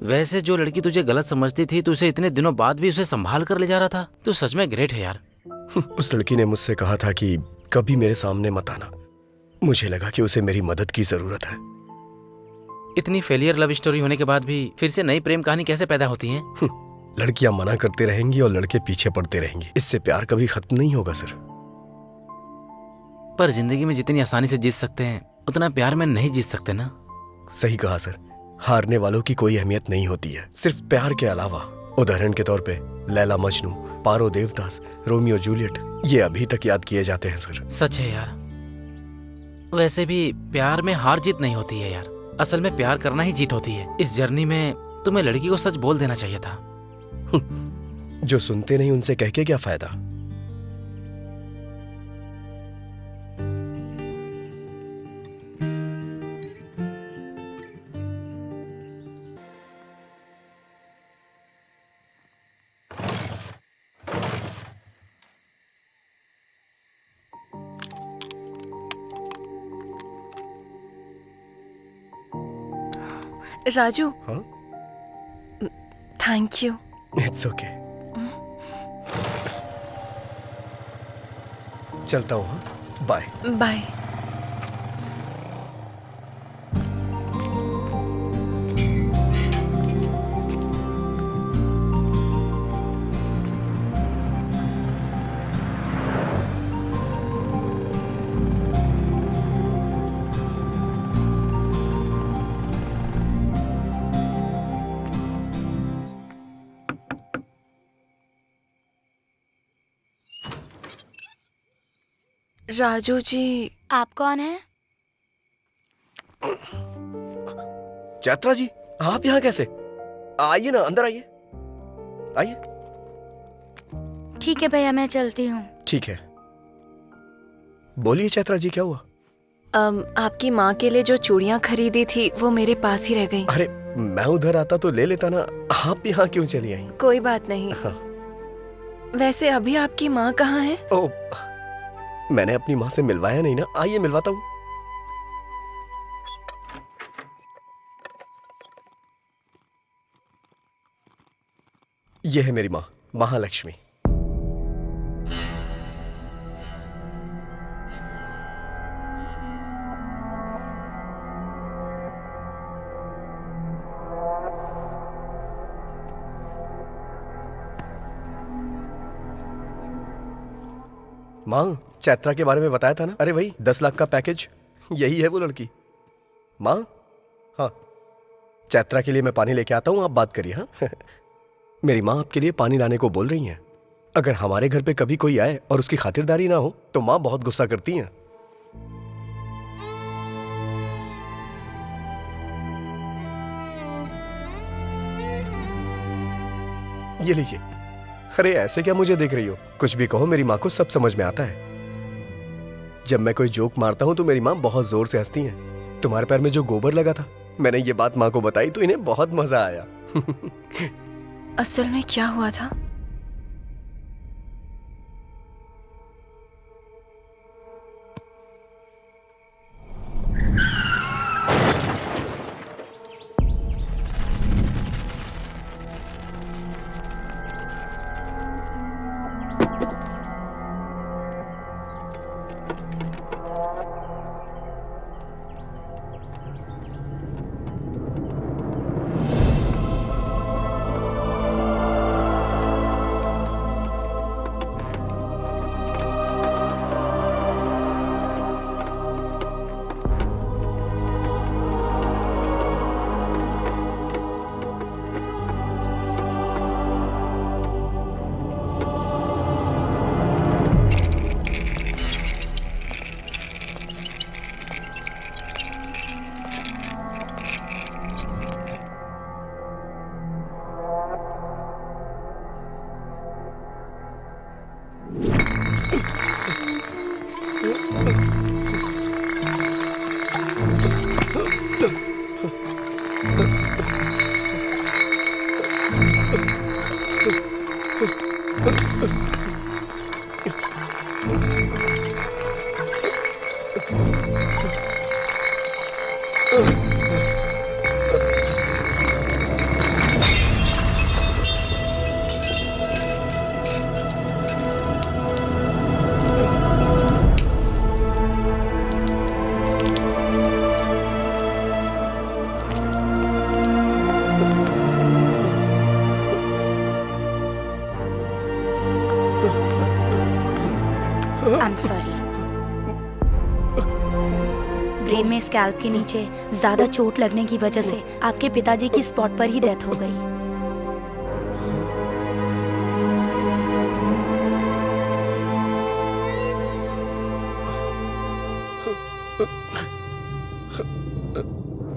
वैसे जो लड़की तुझे गलत समझती थी तो उसे इतने दिनों बाद भी उसे संभाल कर ले जा रहा था। तू सच में ग्रेट है यार। उस लड़की ने मुझसे कहा था कि कभी मेरे सामने मत आना। मुझे लगा कि उसे मेरी मदद की जरूरत है। इतनी फेलियर लव स्टोरी होने के बाद भी फिर से नई प्रेम कहानी कैसे पैदा होती है? लड़कियां मना करते रहेंगी और लड़के पीछे पड़ते रहेंगे, इससे प्यार कभी खत्म नहीं होगा सर। पर जिंदगी में जितनी आसानी से जीत सकते हैं उतना प्यार में नहीं जीत सकते ना। सही कहा सर, हारने वालों की कोई अहमियत नहीं होती है सिर्फ प्यार के अलावा। उदाहरण के तौर पे लैला मजनू, पारो देवदास, रोमियो जूलियट, ये अभी तक याद किए जाते हैं सर। सच है यार। वैसे भी प्यार में हार जीत नहीं होती है यार, असल में प्यार करना ही जीत होती है। इस जर्नी में तुम्हें लड़की को सच बोल देना चाहिए था। जो सुनते नहीं उनसे कह के क्या फायदा। राजू, हाँ? Thank you. It's okay. चलता हूँ। हाँ? Bye bye. राजू जी, आप कौन हैं? चैत्रा जी, आप यहाँ कैसे? आइए ना, अंदर आइए। आइए। ठीक है भैया, मैं चलती हूँ। ठीक है। बोलिए चैत्रा जी, क्या हुआ? आपकी माँ के लिए जो चूड़ियाँ खरीदी थी वो मेरे पास ही रह गई। अरे मैं उधर आता तो ले लेता ना, आप यहाँ क्यों चली आई? कोई बात नहीं। हाँ। वैसे अभी आपकी माँ कहाँ है? ओ, मैंने अपनी माँ से मिलवाया नहीं ना, आइए मिलवाता हूँ। यह है मेरी माँ, महालक्ष्मी। माँ, चैत्रा के बारे में बताया था ना? अरे वही 10 लाख का पैकेज, यही है वो लड़की। माँ, हाँ, चैत्रा के लिए मैं पानी लेके आता हूँ, आप बात करिए। हाँ। मेरी माँ आपके लिए पानी लाने को बोल रही हैं। अगर हमारे घर पे कभी कोई आए और उसकी खातिरदारी ना हो तो माँ बहुत गुस्सा करती हैं। ये लीजिए। अरे ऐसे क्या मुझे देख रही हो? कुछ भी कहो, मेरी माँ को सब समझ में आता है। जब मैं कोई जोक मारता हूँ तो मेरी माँ बहुत जोर से हंसती हैं। तुम्हारे पैर में जो गोबर लगा था, मैंने ये बात माँ को बताई तो इन्हें बहुत मजा आया। असल में क्या हुआ था? I'm sorry. ब्रेन में स्कैल्प के नीचे ज्यादा चोट लगने की वजह से आपके पिताजी की स्पॉट पर ही डेथ हो गई।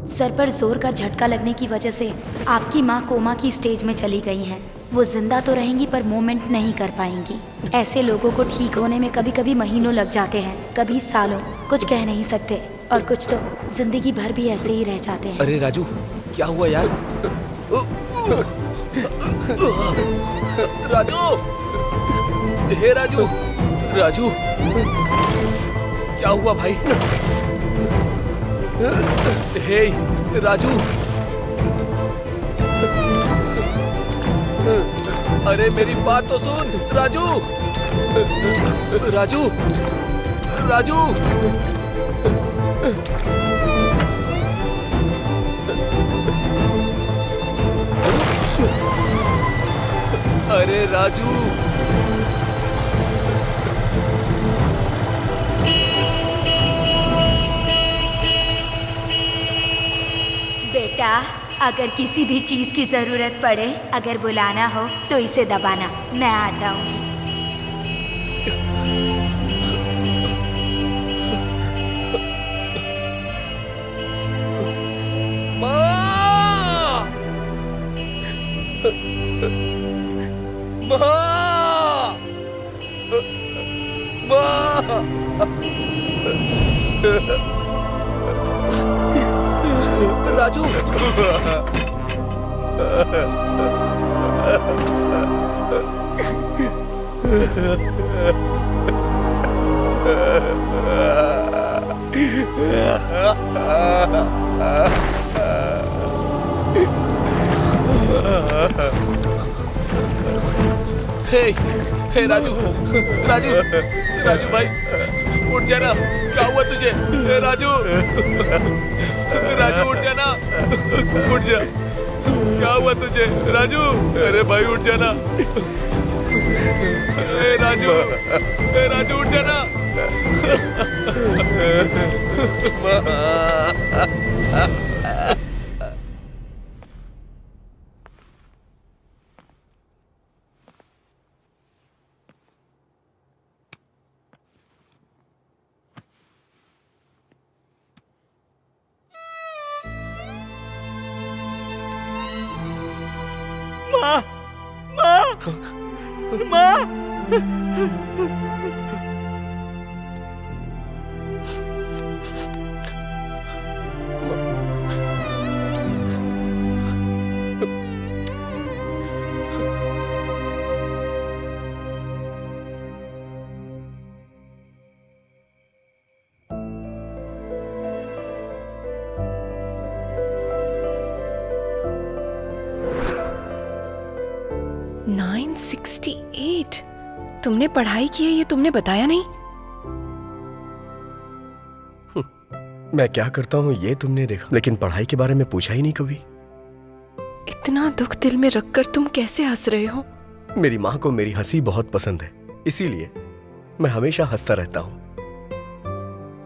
सर पर जोर का झटका लगने की वजह से आपकी माँ कोमा की स्टेज में चली गई हैं। वो जिंदा तो रहेंगी पर मूवमेंट नहीं कर पाएंगी। ऐसे लोगों को ठीक होने में कभी कभी महीनों लग जाते हैं, कभी सालों। कुछ कह नहीं सकते और कुछ तो जिंदगी भर भी ऐसे ही रह जाते हैं। अरे राजू, क्या हुआ यार? राजू, हे राजू, राजू, क्या हुआ भाई? हे राजू, अरे मेरी बात तो सुन राजू, राजू, राजू, अरे राजू, बेटा, अगर किसी भी चीज की जरूरत पड़े, अगर बुलाना हो तो इसे दबाना, मैं आ जाऊंगी। राजू, हे राजू, राजू, राजू भाई, उठ जाना। क्या हुआ तुझे? हे राजू, राजू उठ जाना, उठ जा। क्या हुआ तुझे राजू? अरे भाई उठ जाना। हे राजू उठ जाना। तुमने पढ़ाई की है ये तुमने बताया नहीं। मैं क्या करता हूँ ये तुमने देखा, लेकिन पढ़ाई के बारे में पूछा ही नहीं कभी। इतना दुख दिल में रखकर तुम कैसे हंस रहे हो? मेरी माँ को मेरी हंसी बहुत पसंद है, इसीलिए मैं हमेशा हंसता रहता हूँ।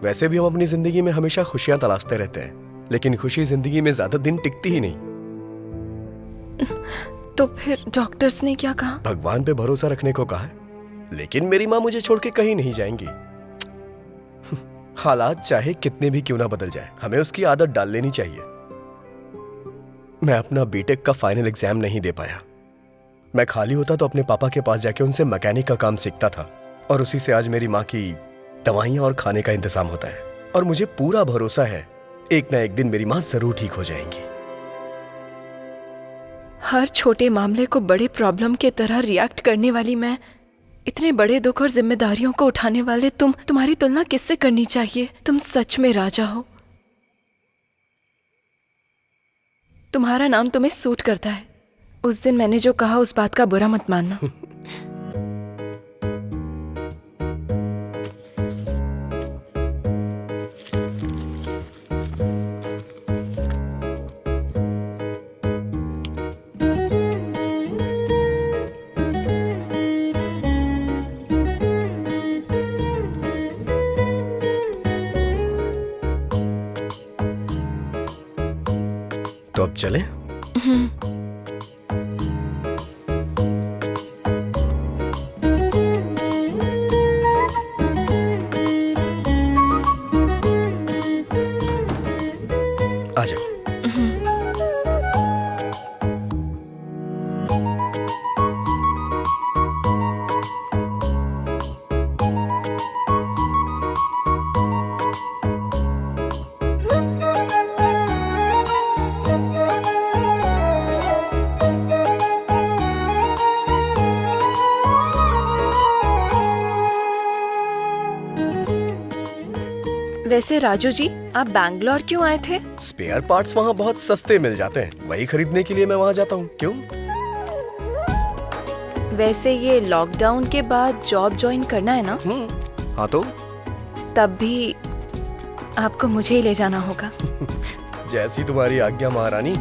वैसे भी हम अपनी जिंदगी में हमेशा खुशियां तलाशते रहते हैं, लेकिन खुशी जिंदगी में ज्यादा दिन टिकती ही नहीं। तो फिर डॉक्टर्स ने क्या कहा? भगवान पे भरोसा रखने को कहा है, लेकिन मेरी माँ मुझे छोड़ के कहीं नहीं जाएंगी। हालात चाहे कितने भी क्यों ना बदल जाए, हमें उसकी आदत डाल लेनी चाहिए। मैं अपना बीटेक का फाइनल एग्जाम नहीं दे पाया। मैं खाली होता तो अपने पापा के पास जाके उनसे मैकेनिक का काम सीखता था, और उसी से आज मेरी माँ की दवाइयां और खाने का इंतजाम होता है। और मुझे पूरा भरोसा है एक ना एक दिन मेरी माँ जरूर ठीक हो जाएंगी। हर छोटे मामले को बड़े प्रॉब्लम के तरह रिएक्ट करने वाली मैं, इतने बड़े दुख और जिम्मेदारियों को उठाने वाले तुम्हारी तुलना किससे करनी चाहिए? तुम सच में राजा हो। तुम्हारा नाम तुम्हें सूट करता है। उस दिन मैंने जो कहा उस बात का बुरा मत मानना। तो अब चलें? आ जाओ। वैसे राजू जी, आप बैंगलोर क्यों आए थे? स्पेयर पार्ट्स वहाँ बहुत सस्ते मिल जाते हैं, वही खरीदने के लिए मैं वहाँ जाता हूँ। क्यों? वैसे ये लॉकडाउन के बाद जॉब ज्वाइन करना है ना? हाँ तो तब भी आपको मुझे ही ले जाना होगा। जैसी तुम्हारी आज्ञा महारानी।